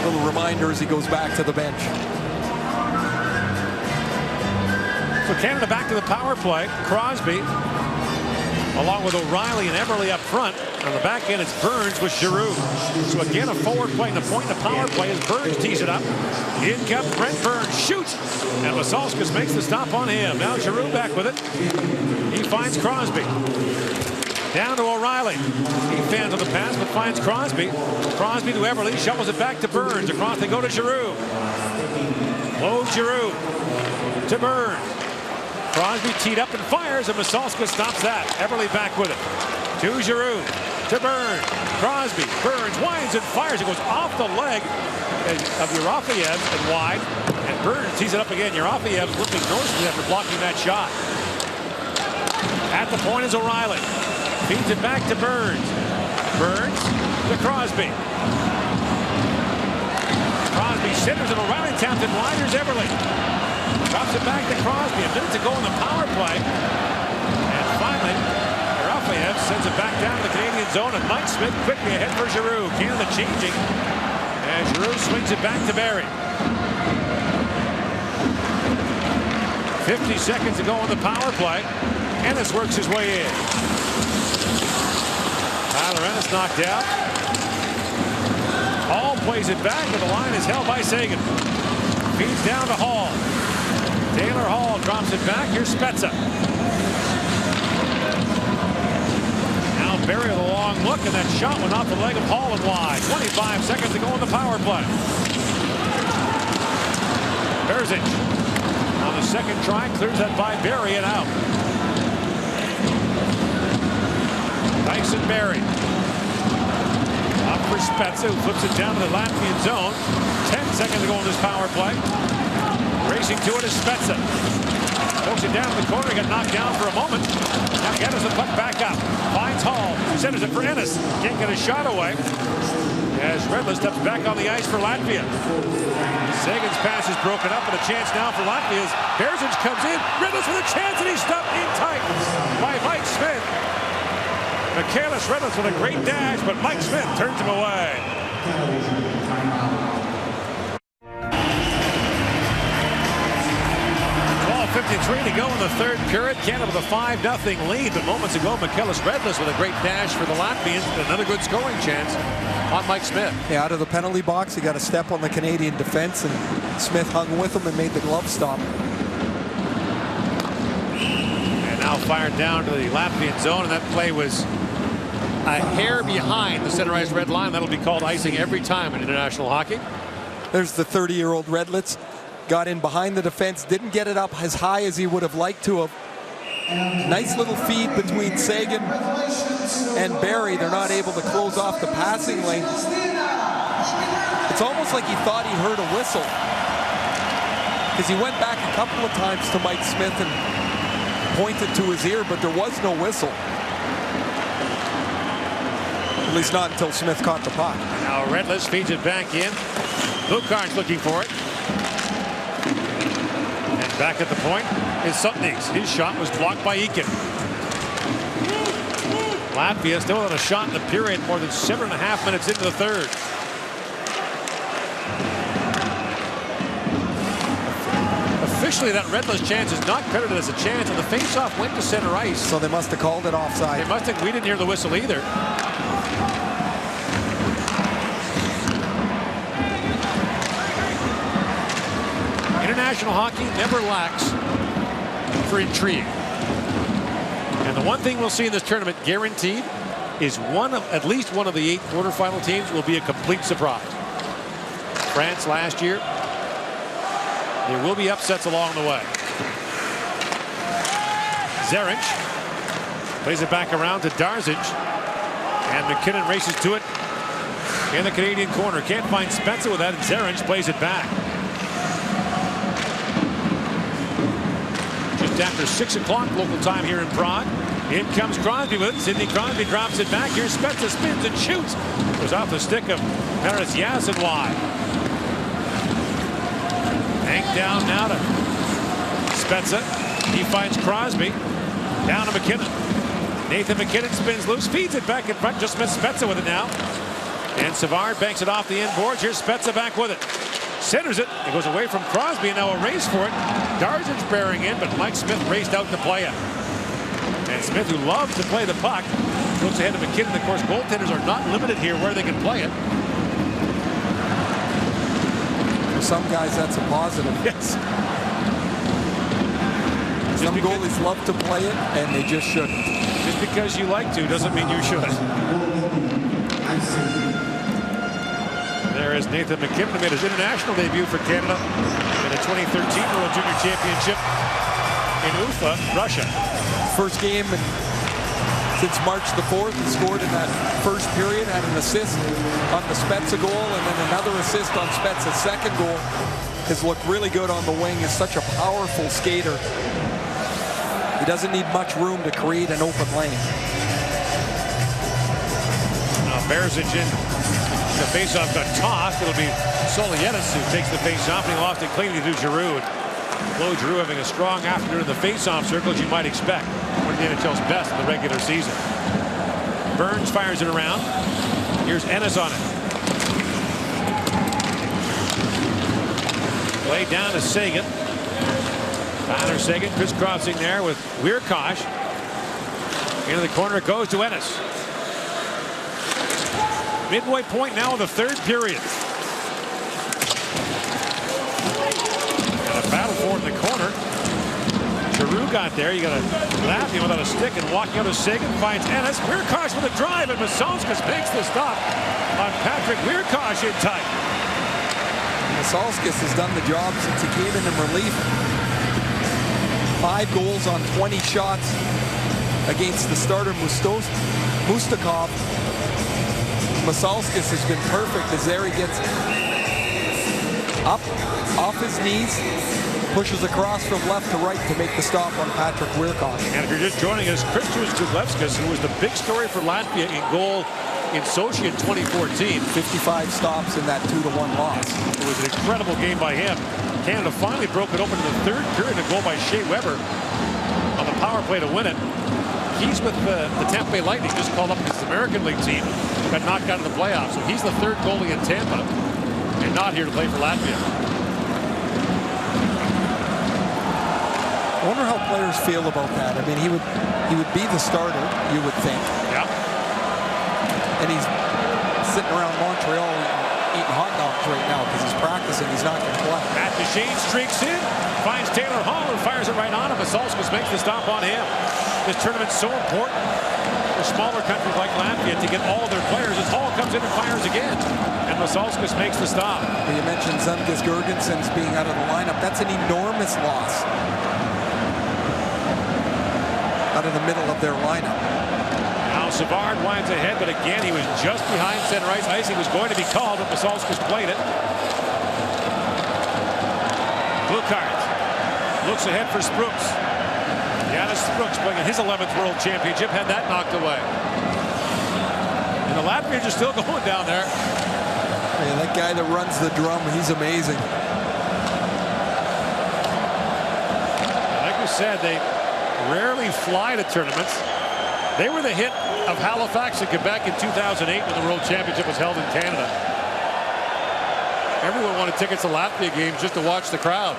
little reminder as he goes back to the bench. So Canada back to the power play. Crosby, along with O'Reilly and Eberle up front. On the back end, it's Burns with Giroux. So again, a forward play, and the point in the power play is Burns tees it up. In comes Brent Burns, shoots, and Masalskas makes the stop on him. Now Giroux back with it. He finds Crosby. Down to O'Reilly. He fans on the pass, but finds Crosby. Crosby to Eberle, shovels it back to Burns. Across they go to Giroux. Low Giroux to Burns. Crosby teed up and fires, and Masalska stops that. Eberle back with it. To Giroux. To Burns. Crosby. Burns winds and fires. It goes off the leg of Yerofeyev and wide. And Burns tees it up again. Yerofeyev looking northward after blocking that shot. At the point is O'Reilly. Feeds it back to Burns. Burns to Crosby. Crosby centers and O'Reilly tapped it wide. Here's Eberle. Drops it back to Crosby. A minute to go in the power play. And finally, Yerofeyev sends it back down to the Canadian zone. And Mike Smith quickly ahead for Giroux. Canada changing And Giroux swings it back to Barry. 50 seconds to go on the power play. Ennis works his way in. Tyler Ennis knocked out. Hall plays it back, but the line is held by Sagan. Feeds down to Hall. Taylor Hall drops it back. Here's Spezza. Now Barry with a long look, and that shot went off the leg of Hall and wide. 25 seconds to go on the power play. Berzic on the second try, clears that by Barry and out. Tyson Barry. Up for Spezza, who flips it down to the Latvian zone. 10 seconds to go on this power play. Racing to it is Spezza. Pokes it down to the corner. He got knocked down for a moment. Now gathers the puck back up. Finds Hall. Centers it for Ennis. Can't get a shot away. As Redler steps back on the ice for Latvia. Sagan's pass is broken up, and a chance now for Latvia. Berzic comes in. Redler's with a chance, and he's stopped in tight by Mike Smith. Michaelis Redler with a great dash, but Mike Smith turns him away. 12:53 to go in the third period. Canada with a 5-0 lead. But moments ago, Michaelis Redler with a great dash for the Latvians. Another good scoring chance on Mike Smith. Yeah, out of the penalty box, he got a step on the Canadian defense, and Smith hung with him and made the glove stop. And now fired down to the Latvian zone, and that play was a hair behind the center ice red line. That'll be called icing every time in international hockey. There's the 30-year-old Redlitz. Got in behind the defense, didn't get it up as high as he would have liked to have. Nice little feed between Sagan and Barry. They're not able to close off the passing lane. It's almost like he thought he heard a whistle, because he went back a couple of times to Mike Smith and pointed to his ear, but there was no whistle. At least not until Smith caught the puck. Now Redlitz feeds it back in. Lucar's looking for it. And back at the point is Sutniks. His shot was blocked by Eakin. Latvia still had a shot in the period, more than 7.5 minutes into the third. Officially, that Redlitz chance is not credited as a chance, and the faceoff went to center ice. So they must have called it offside. They must have. We didn't hear the whistle either. International hockey never lacks for intrigue. And the one thing we'll see in this tournament, guaranteed, is at least one of the 8 quarterfinal teams will be a complete surprise. France last year. There will be upsets along the way. Zaric plays it back around to Darzic. And McKinnon races to it in the Canadian corner. Can't find Spezza with that, and Zaric plays it back. Just after 6 o'clock local time here in Prague. In comes Crosby with it. Sidney Crosby drops it back. Here's Spezza, spins and shoots. Goes off the stick of Paris Yasin wide. Hank down now to Spezza. He finds Crosby. Down to McKinnon. Nathan McKinnon spins loose, feeds it back in front. Just missed Spezza with it now. And Savard banks it off the end boards. Here's Spezza back with it. Centers it. It goes away from Crosby, and now a race for it. Darzic bearing in, but Mike Smith raced out to play it. And Smith, who loves to play the puck, looks ahead of McKinnon. Of course, goaltenders are not limited here where they can play it. For some guys, that's a positive. Yes. Some goalies love to play it, and they just shouldn't. Just because you like to doesn't mean you should. There is Nathan McKinnon, who made his international debut for Canada in the 2013 World Junior Championship in Ufa, Russia. First game since March the 4th. He scored in that first period, had an assist on the Spezza goal, and then another assist on Spezza's second goal. Has looked really good on the wing. Is such a powerful skater. He doesn't need much room to create an open lane. Now Berzic in. The faceoff got tossed. It'll be Solietis who takes the faceoff, and he lost it cleanly to Giroux. Claude Giroux having a strong afternoon in the faceoff circle, as you might expect. One of the NHL's best in the regular season. Burns fires it around. Here's Ennis on it. Play down to Sagan. Tyler Sagan crisscrossing there with Weirkosh. Into the corner it goes to Ennis. Midway point now in the third period. Got a battle for it in the corner. Giroux got there. You got a Latvia without a stick and walking out of Sagan finds Ennis. Weirkosh with a drive and Masalskis makes the stop on Patrick Weirkosh in tight. Masalskis has done the job since he came in relief. 5 goals on 20 shots against the starter Mustakov. Masalskis has been perfect as there he gets up off his knees, pushes across from left to right to make the stop on Patrick Weirkosh. And if you're just joining us, Kristus Dublevskis, who was the big story for Latvia in goal in Sochi in 2014. 55 stops in that 2-1 loss. It was an incredible game by him. Canada finally broke it open in the third period, a goal by Shea Weber on the power play to win it. He's with the Tampa Bay Lightning, just called up against the American League team, got knocked out of the playoffs. So he's the third goalie in Tampa and not here to play for Latvia. I wonder how players feel about that. I mean, he would be the starter, you would think. Yeah. And he's sitting around Montreal eating hot dogs right now because he's practicing. He's not going to play. Matt Duchene streaks in, finds Taylor Hall, who fires it right on him. Masalskis makes the stop on him. This tournament's so important for smaller countries like Latvia to get all of their players as Hall comes in and fires again. And Masalskis makes the stop. You mentioned Zundges Girgensons being out of the lineup. That's an enormous loss. Out of the middle of their lineup. Now Savard winds ahead, but again, he was just behind center ice. Icing was going to be called, but Masalskis played it. Blucard looks ahead for Sprooks. Janis Sprooks playing in his 11th World Championship, had that knocked away. And the Latvians are still going down there. Hey, that guy that runs the drum, he's amazing. Like we said, they rarely fly to tournaments. They were the hit of Halifax and Quebec in 2008 when the World Championship was held in Canada. Everyone wanted tickets to Latvia games just to watch the crowd.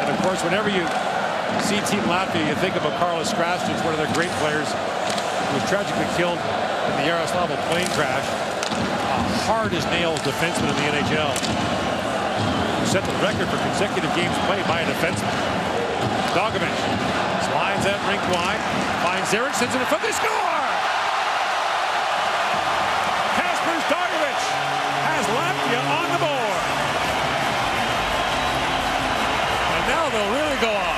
And of course, whenever you see Team Latvia, you think about Carlos Krasnich, one of their great players, who was tragically killed in the Yaroslavl plane crash. A hard-as-nails defenseman in the NHL. Who set the record for consecutive games played by a defenseman. Dogovic slides that rink wide, finds Eriksson in front, they score! Kaspers Dogovic has Latvia on the board. And now they'll really go on.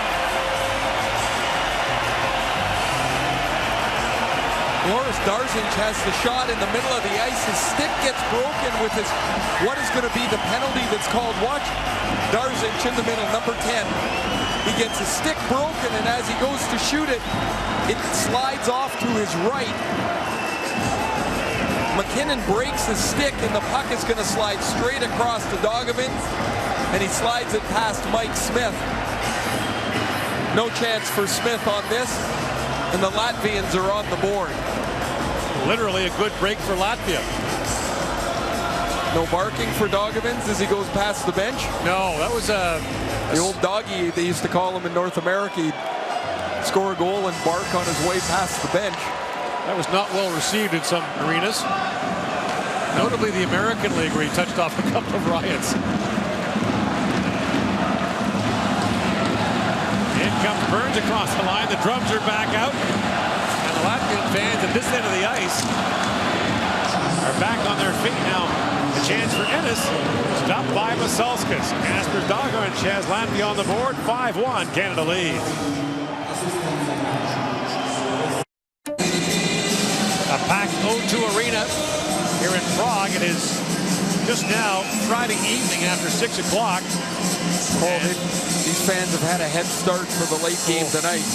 Loris Darzic has the shot in the middle of the ice. His stick gets broken with his, what is going to be the penalty that's called. Watch Darzic in the middle, number 10. He gets his stick broken, and as he goes to shoot it, it slides off to his right. McKinnon breaks his stick, and the puck is going to slide straight across to Dogovic, and he slides it past Mike Smith. No chance for Smith on this, and the Latvians are on the board. Literally a good break for Latvia. No barking for Dogovic as he goes past the bench? No, that was the old doggy, they used to call him in North America. He'd score a goal and bark on his way past the bench. That was not well received in some arenas. Notably the American League, where he touched off a couple of riots. In comes Burns across the line. The drums are back out. And the Latvian fans at this end of the ice are back on their feet now. A chance for Ennis, stopped by Masalskis. Kaspers Dogovic has Latvia on the board. 5-1, Canada leads. A packed O2 Arena here in Prague. It is just now Friday evening after 6 o'clock. These fans have had a head start for the late game tonight.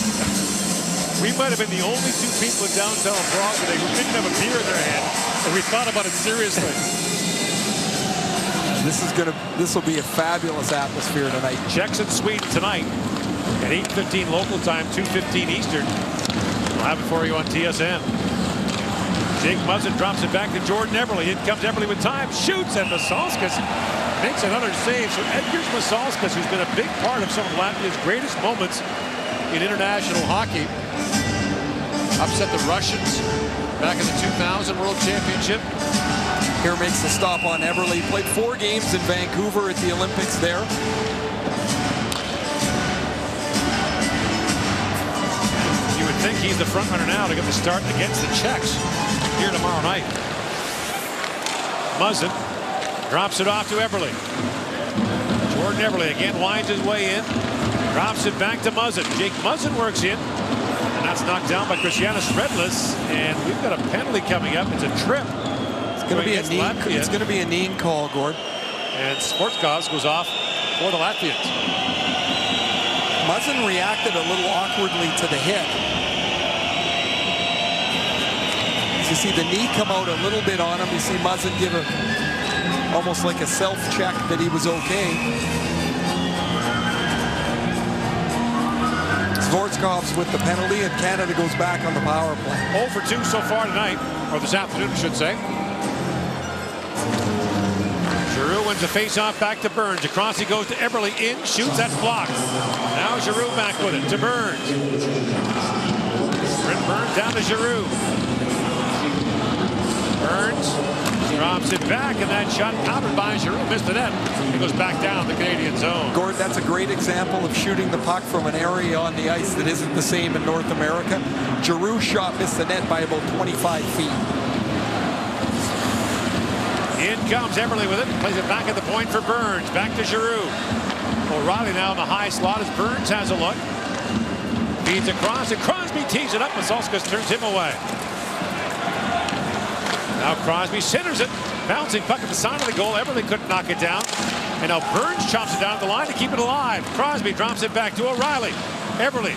We might have been the only two people in downtown Prague today who didn't have a beer in their hand, and we thought about it seriously. This will be a fabulous atmosphere tonight. Czechs and Sweden tonight at 8:15 local time, 2:15 Eastern. We'll have it for you on TSN. Jake Muzzin drops it back to Jordan Eberle. In comes Eberle with time, shoots, and Masalskis makes another save. So Edgars Masalskis, who's been a big part of some of Latvia's greatest moments in international hockey, upset the Russians back in the 2000 World Championship. Here makes the stop on Eberle. He played 4 games in Vancouver at the Olympics there. You would think he's the front runner now to get the start against the Czechs here tomorrow night. Muzzin drops it off to Eberle. Jordan Eberle again winds his way in. Drops it back to Muzzin. Jake Muzzin works in. And that's knocked down by Kristianas Redlis. And we've got a penalty coming up. It's a trip. It's going to be a knee call, Gord. And Sportskov goes off for the Latvians. Muzzin reacted a little awkwardly to the hit. You see the knee come out a little bit on him. You see Muzzin give almost like a self-check that he was okay. Sportskov's with the penalty, and Canada goes back on the power play. 0 for 2 so far tonight, or this afternoon, I should say. Giroux wins the face-off back to Burns. Across he goes to Eberle. In, shoots, that's blocked. Now Giroux back with it to Burns. Brent Burns down to Giroux. Burns drops it back, and that shot countered by Giroux. Missed the net. It goes back down the Canadian zone. Gord, that's a great example of shooting the puck from an area on the ice that isn't the same in North America. Giroux's shot missed the net by about 25 feet. In comes Eberle with it. Plays it back at the point for Burns. Back to Giroux. O'Reilly now in the high slot as Burns has a look. Feeds across, and Crosby tees it up. Masalskis turns him away. Now Crosby centers it. Bouncing puck at the side of the goal. Eberle couldn't knock it down. And now Burns chops it down at the line to keep it alive. Crosby drops it back to O'Reilly. Eberle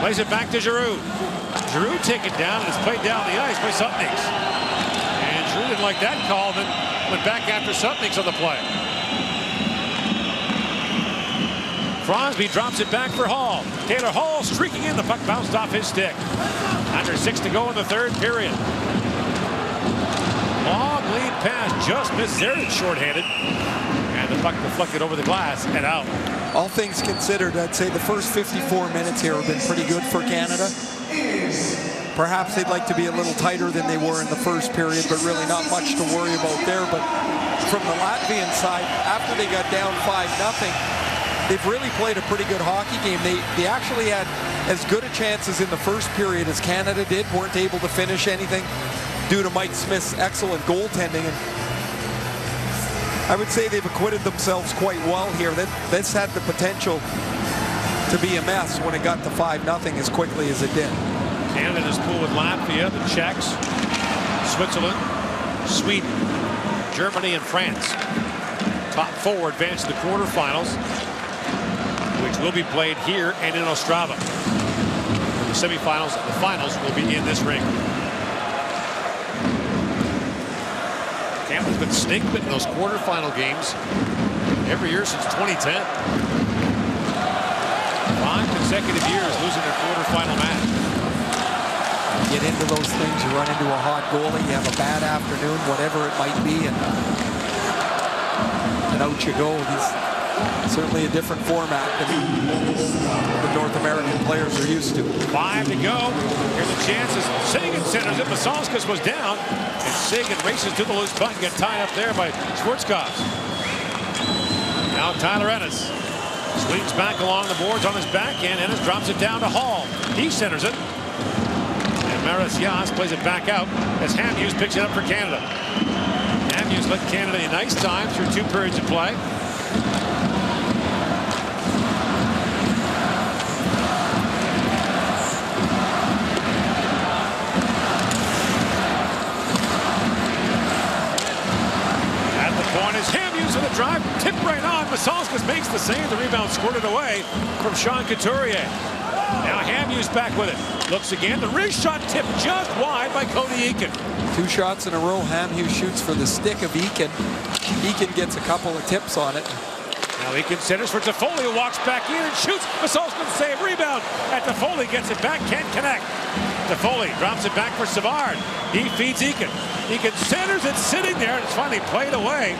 plays it back to Giroux. Giroux take it down, and it's played down the ice by Sutniks. And Giroux didn't like that call, then went back after Sutniks on the play. Crosby drops it back for Hall. Taylor Hall streaking in. The puck bounced off his stick. Under 6 to go in the third period. Long lead pass, just missed there. It's shorthanded. And the puck deflected over the glass and out. All things considered, I'd say the first 54 minutes here have been pretty good for Canada. Perhaps they'd like to be a little tighter than they were in the first period, but really not much to worry about there. But from the Latvian side, after they got down 5-0, they've really played a pretty good hockey game. They actually had as good a chances in the first period as Canada did, weren't able to finish anything due to Mike Smith's excellent goaltending. And I would say they've acquitted themselves quite well here. This had the potential to be a mess when it got to 5-0 as quickly as it did. Canada's pool with Latvia, the Czechs, Switzerland, Sweden, Germany, and France. Top 4 advance to the quarterfinals, which will be played here and in Ostrava. The semifinals and the finals will be in this ring. Canada's been snake bitten in those quarterfinal games every year since 2010. 5 consecutive years losing their quarterfinal match. You get into those things, you run into a hot goalie, you have a bad afternoon, whatever it might be, and out you go. He's certainly a different format than the North American players are used to. 5 to go. Here's the chances. Sagan centers it. Masalskis was down. And Sagan races to the loose puck and get tied up there by Sportskov. Now Tyler Ennis swings back along the boards on his backhand. Ennis drops it down to Hall. He centers it. And Maris Yas plays it back out as Hamhuis picks it up for Canada. Hamhuis led Canada a nice time through 2 periods of play. Hamhuis with a drive, tipped right on. Masalskis makes the save. The rebound squirted away from Sean Couturier. Now Hamhuis back with it. Looks again. The wrist shot tipped just wide by Cody Eakin. 2 shots in a row. Hamhuis shoots for the stick of Eakin. Eakin gets a couple of tips on it. Now he considers for Toffoli, who walks back in and shoots. Masalska's save, rebound. And Toffoli gets it back, can't connect. Toffoli drops it back for Savard. He feeds Eakin. Eakin centers it, sitting there, and it's finally played away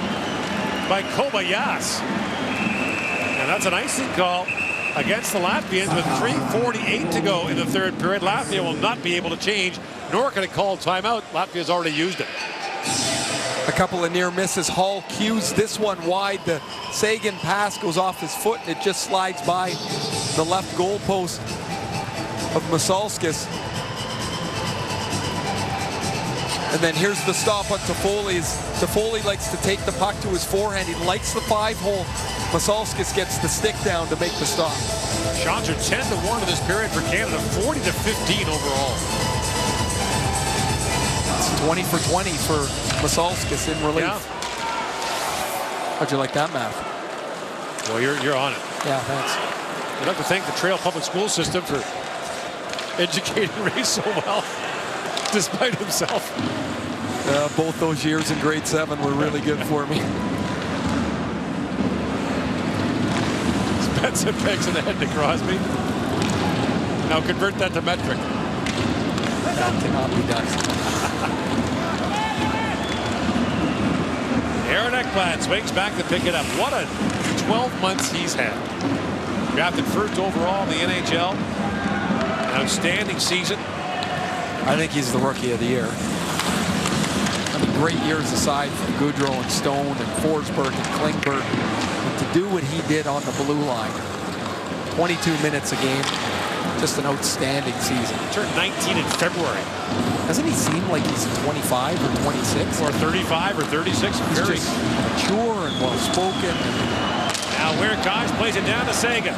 by Kobayas. And that's an icing call against the Latvians with 3:48 to go in the third period. Latvia will not be able to change, nor can it call timeout. Latvia's already used it. A couple of near misses. Hall cues this one wide. The Sagan pass goes off his foot, and it just slides by the left goal post of Masalskis. And then here's the stop on Toffoli. Toffoli likes to take the puck to his forehand. He likes the 5-hole. Masalskis gets the stick down to make the stop. Shots are 10-1 in this period for Canada, 40-15 overall. It's 20 for 20 for Masalskis in relief. Yeah. How'd you like that, Matt? Well, you're on it. Yeah, thanks. I'd like to thank the Trail Public School System for educating Ray so well, despite himself. Both those years in grade 7 were really good for me. Spencer pegs in the head to Crosby. Now convert that to metric. That cannot be done. Aaron Ekblad swings back to pick it up. What a 12 months he's had. Drafted first overall in the NHL. An outstanding season. I think he's the rookie of the year. I mean, great years aside from Goudreau and Stone and Forsberg and Klingberg. And to do what he did on the blue line, 22 minutes a game, just an outstandanding season. Turned 19 in February. Doesn't he seem like he's 25 or 26? Or 35 or 36. He's Very just mature and well-spoken. Now Weirkosh plays it down to Sagan.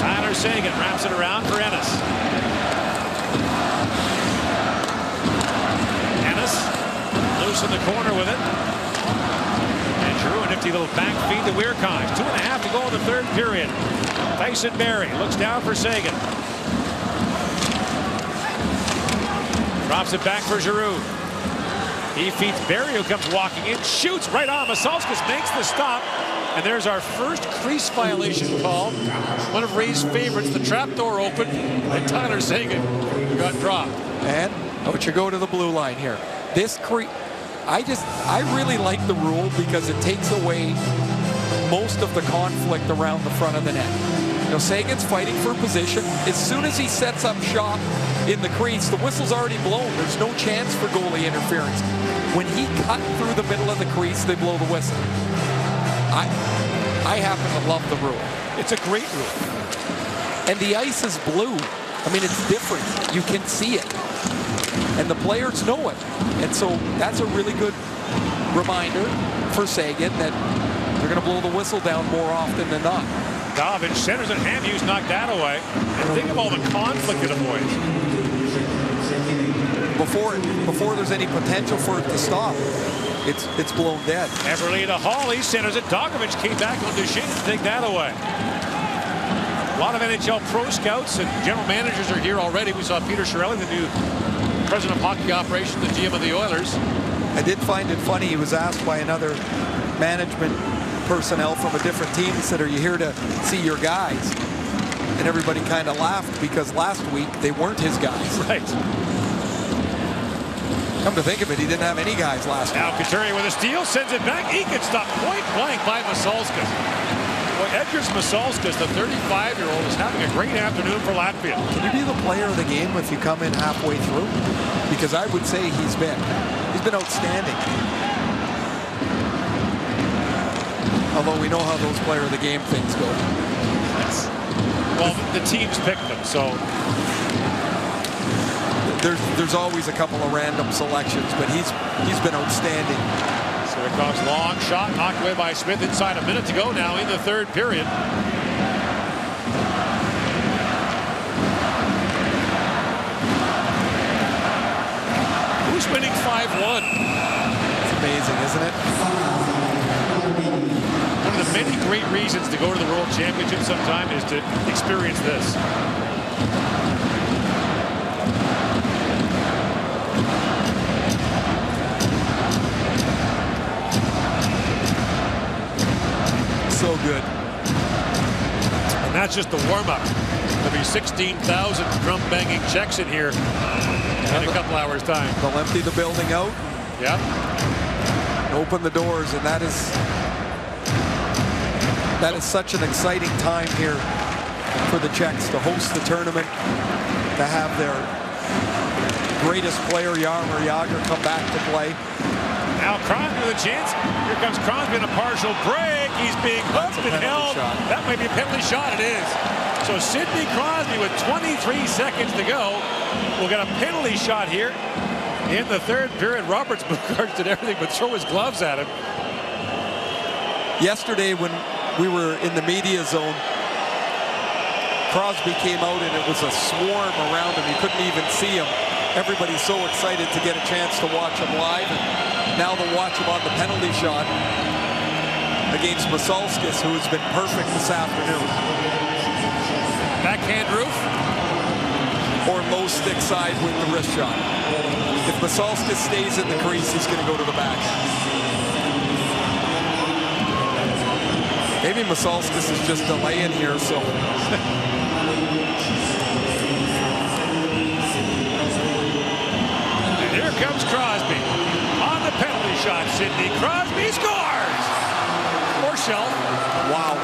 Tyler Sagan wraps it around for Ennis. Ennis loose in the corner with it. And Drew, a nifty little back feed to Weirkosh. 2.5 to go in the third period. Tyson Barrie looks down for Sagan. Drops it back for Giroux. He feeds Barrie, who comes walking in, shoots right on. Masalskis makes the stop. And there's our first crease violation call. One of Ray's favorites. The trap door opened, and Tyler Sagan got dropped. And don't you go to the blue line here. This I really like the rule because it takes away most of the conflict around the front of the net. You know, Sagan's fighting for position. As soon as he sets up shop in the crease, the whistle's already blown. There's no chance for goalie interference. When he cut through the middle of the crease, they blow the whistle. I happen to love the rule. It's a great rule. And the ice is blue. I mean, it's different. You can see it. And the players know it. And so that's a really good reminder for Sagan that they're going to blow the whistle down more often than not. Davich centers it. Hamhuis knocked that away. And think of all the conflict it avoids. Before there's any potential for it to stop, it's blown dead. Everly to Hall. He centers it. Dogovich came back on Duchesne to take that away. A lot of NHL pro scouts and general managers are here already. We saw Peter Chiarelli, the new president of hockey operations, the GM of the Oilers. I did find it funny. He was asked by another management personnel from a different team. He said, "Are you here to see your guys?" And everybody kind of laughed because last week they weren't his guys. Right. Come to think of it, he didn't have any guys last week. Now Couturier with a steal, sends it back. Eakin stopped point blank by Masalskis. Well, Edgars Masalskis, the 35-year-old, is having a great afternoon for Latvia. Can you be the player of the game if you come in halfway through? Because I would say he's been outstanding. Although we know how those player of the game things go. Yes. Well, the teams picked them, so there's always a couple of random selections, but he's been outstanding. Sirikov's long shot knocked away by Smith inside a minute to go now in the third period. Who's winning 5-1? It's amazing, isn't it? One of the many great reasons to go to the World Championship sometime is to experience this. So good. that's just the warm-up. There'll be 16,000 drum-banging Czechs in here in a couple hours' time. They'll empty the building out. Yeah. Open the doors, and that is such an exciting time here for the Czechs to host the tournament, to have their greatest player, Jaromir Jagr, come back to play. Now Crosby with a chance. Here comes Crosby in a partial break. He's being hooked and held. That might be a penalty shot. It is. So Sidney Crosby with 23 seconds to go will get a penalty shot here in the third period. Roberts Buchard did everything but throw his gloves at him. Yesterday when we were in the media zone, Crosby came out and it was a swarm around him. You couldn't even see him. Everybody's so excited to get a chance to watch him live, and now they'll watch him on the penalty shot against Masalskis, who has been perfect this afternoon. Backhand roof. Or low stick side with the wrist shot. If Masalskis stays in the crease, he's going to go to the backhand. Maybe Masalskis is just delaying here, so. And here comes Crosby on the penalty shot. Sidney Crosby scores! Or Shelf. Wow.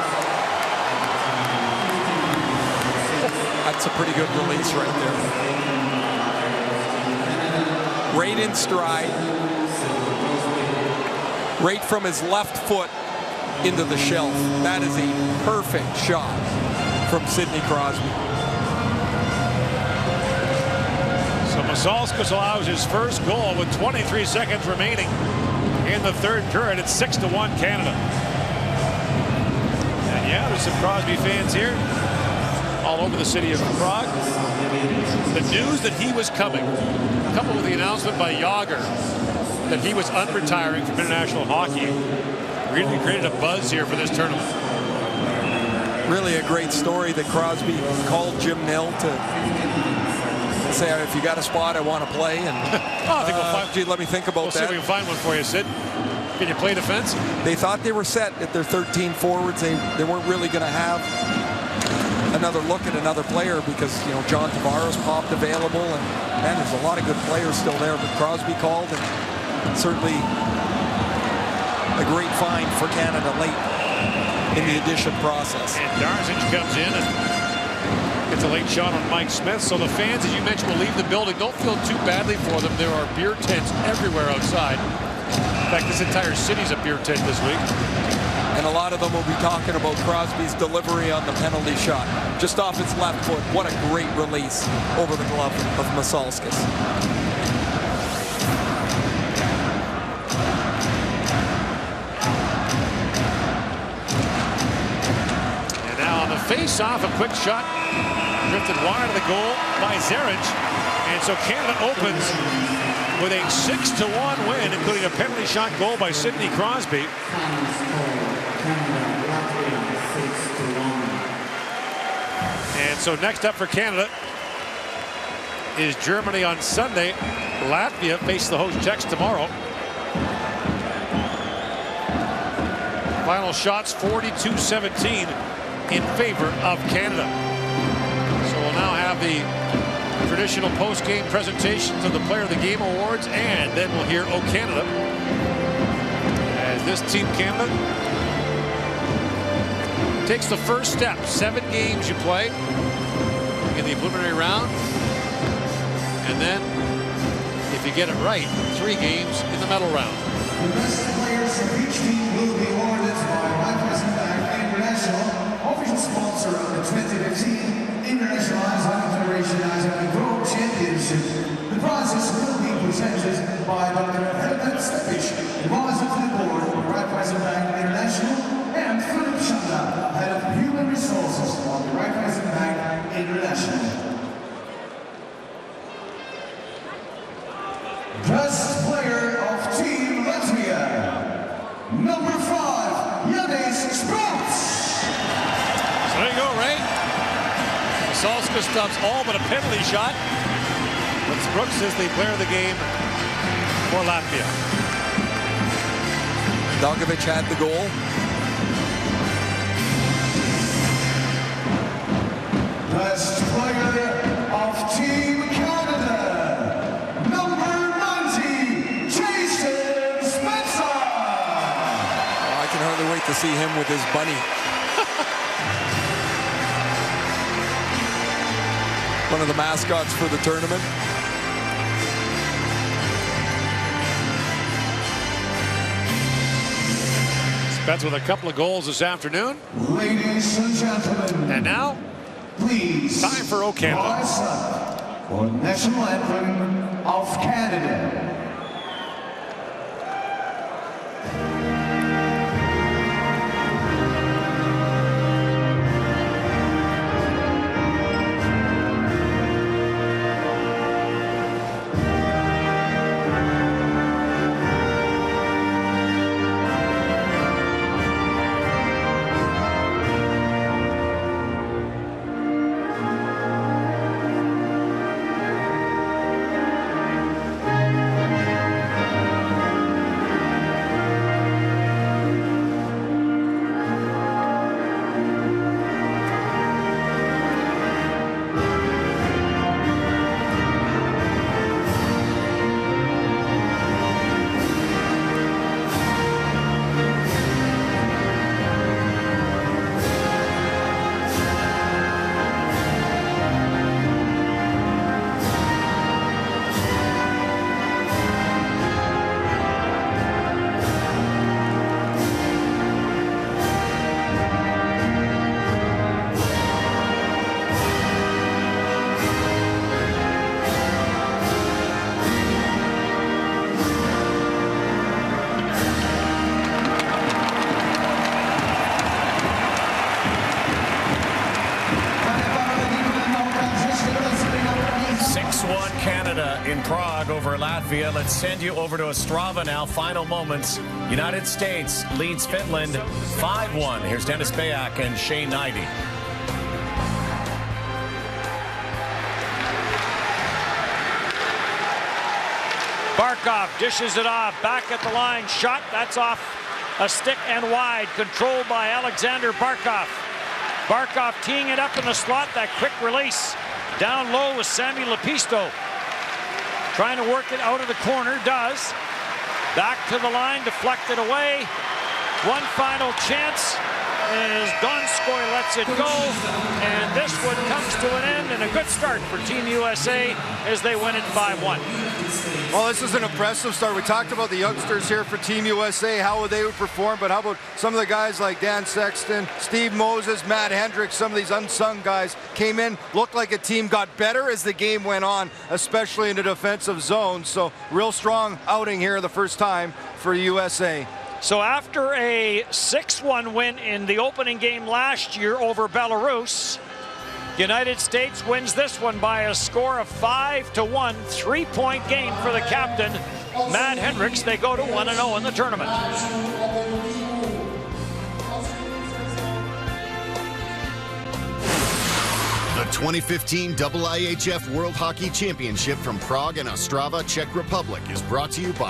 That's a pretty good release right there. Right in stride. Right from his left foot into the shelf. That is a perfect shot from Sidney Crosby. So Masalskis allows his first goal with 23 seconds remaining in the third period. It's 6-1 Canada. And yeah, there's some Crosby fans here all over the city of Prague. The news that he was coming, coupled with the announcement by Jagr that he was unretiring from international hockey, really created a buzz here for this tournament. Really a great story that Crosby called Jim Nill to say, if you got a spot, I want to play. And I think we'll find, gee, let me think about we'll that. See if we can find one for you, Sid. Can you play defense? They thought they were set at their 13 forwards. They weren't really going to have another look at another player because, you know, John Tavares popped available, and man, there's a lot of good players still there. But Crosby called, and certainly a great find for Canada late in the addition process. And Darzic comes in and gets a late shot on Mike Smith. So the fans, as you mentioned, will leave the building. Don't feel too badly for them. There are beer tents everywhere outside. In fact, this entire city's a beer tent this week. And a lot of them will be talking about Crosby's delivery on the penalty shot. Just off his left foot. What a great release over the glove of Masalskis. And now on the face-off, a quick shot drifted wide of the goal by Zaric. And so Canada opens with a 6-1 win, including a penalty shot goal by Sidney Crosby. And so next up for Canada is Germany on Sunday. Latvia faces the host Czechs tomorrow. Final shots 42-17 in favor of Canada. So we'll now have the traditional post-game presentations of the Player of the Game awards, and then we'll hear "O Canada" as this Team Canada takes the first step. 7 games you play in the preliminary round, and then if you get it right, 3 games in the medal round. The best players of each team will be awarded by Latvia International, official sponsor of the 2015 International Ice Hockey Federation Ice Hockey World Championship. The prizes will be presented by Dr. Helmut Stepic, advisor to the board of Raiffeisen Bank International, and Philip Shanda, head of human resources of the Raiffeisen Bank International. Best player of Team Latvia, number 5, Janis Sprats. So there you go, Ray. Masalskis stops all but a penalty shot. But Brooks is the player of the game for Latvia. Dagovic had the goal. best player of Team Canada, number 90, Jason Spencer. I can hardly wait to see him with his bunny. One of the mascots for the tournament. Spence with a couple of goals this afternoon. Ladies and gentlemen. And now, please. Time for O Canada. Rise up for National Anthem of Canada. Canada in Prague over Latvia. Let's send you over to Ostrava now. Final moments. United States leads Finland 5-1. Here's Dennis Bayak and Shane Knighty. Barkov dishes it off. Back at the line. Shot. That's off a stick and wide. Controlled by Alexander Barkov. Barkov teeing it up in the slot. That quick release. Down low with Sammy Lepisto. Trying to work it out of the corner. Does. Back to the line. Deflected away. One final chance as Donskoy lets it go. And this one comes to an end, and a good start for Team USA as they win it 5-1. Well, this is an impressive start. We talked about the youngsters here for Team USA, how they would perform, but how about some of the guys like Dan Sexton, Steve Moses, Matt Hendricks, some of these unsung guys came in, looked like a team got better as the game went on, especially in the defensive zone. So real strong outing here the first time for USA. So after a 6-1 win in the opening game last year over Belarus, United States wins this one by a score of 5-1, 3-point game for the captain, Matt Hendricks. They go to 1-0 in the tournament. The 2015 IIHF World Hockey Championship from Prague and Ostrava, Czech Republic is brought to you by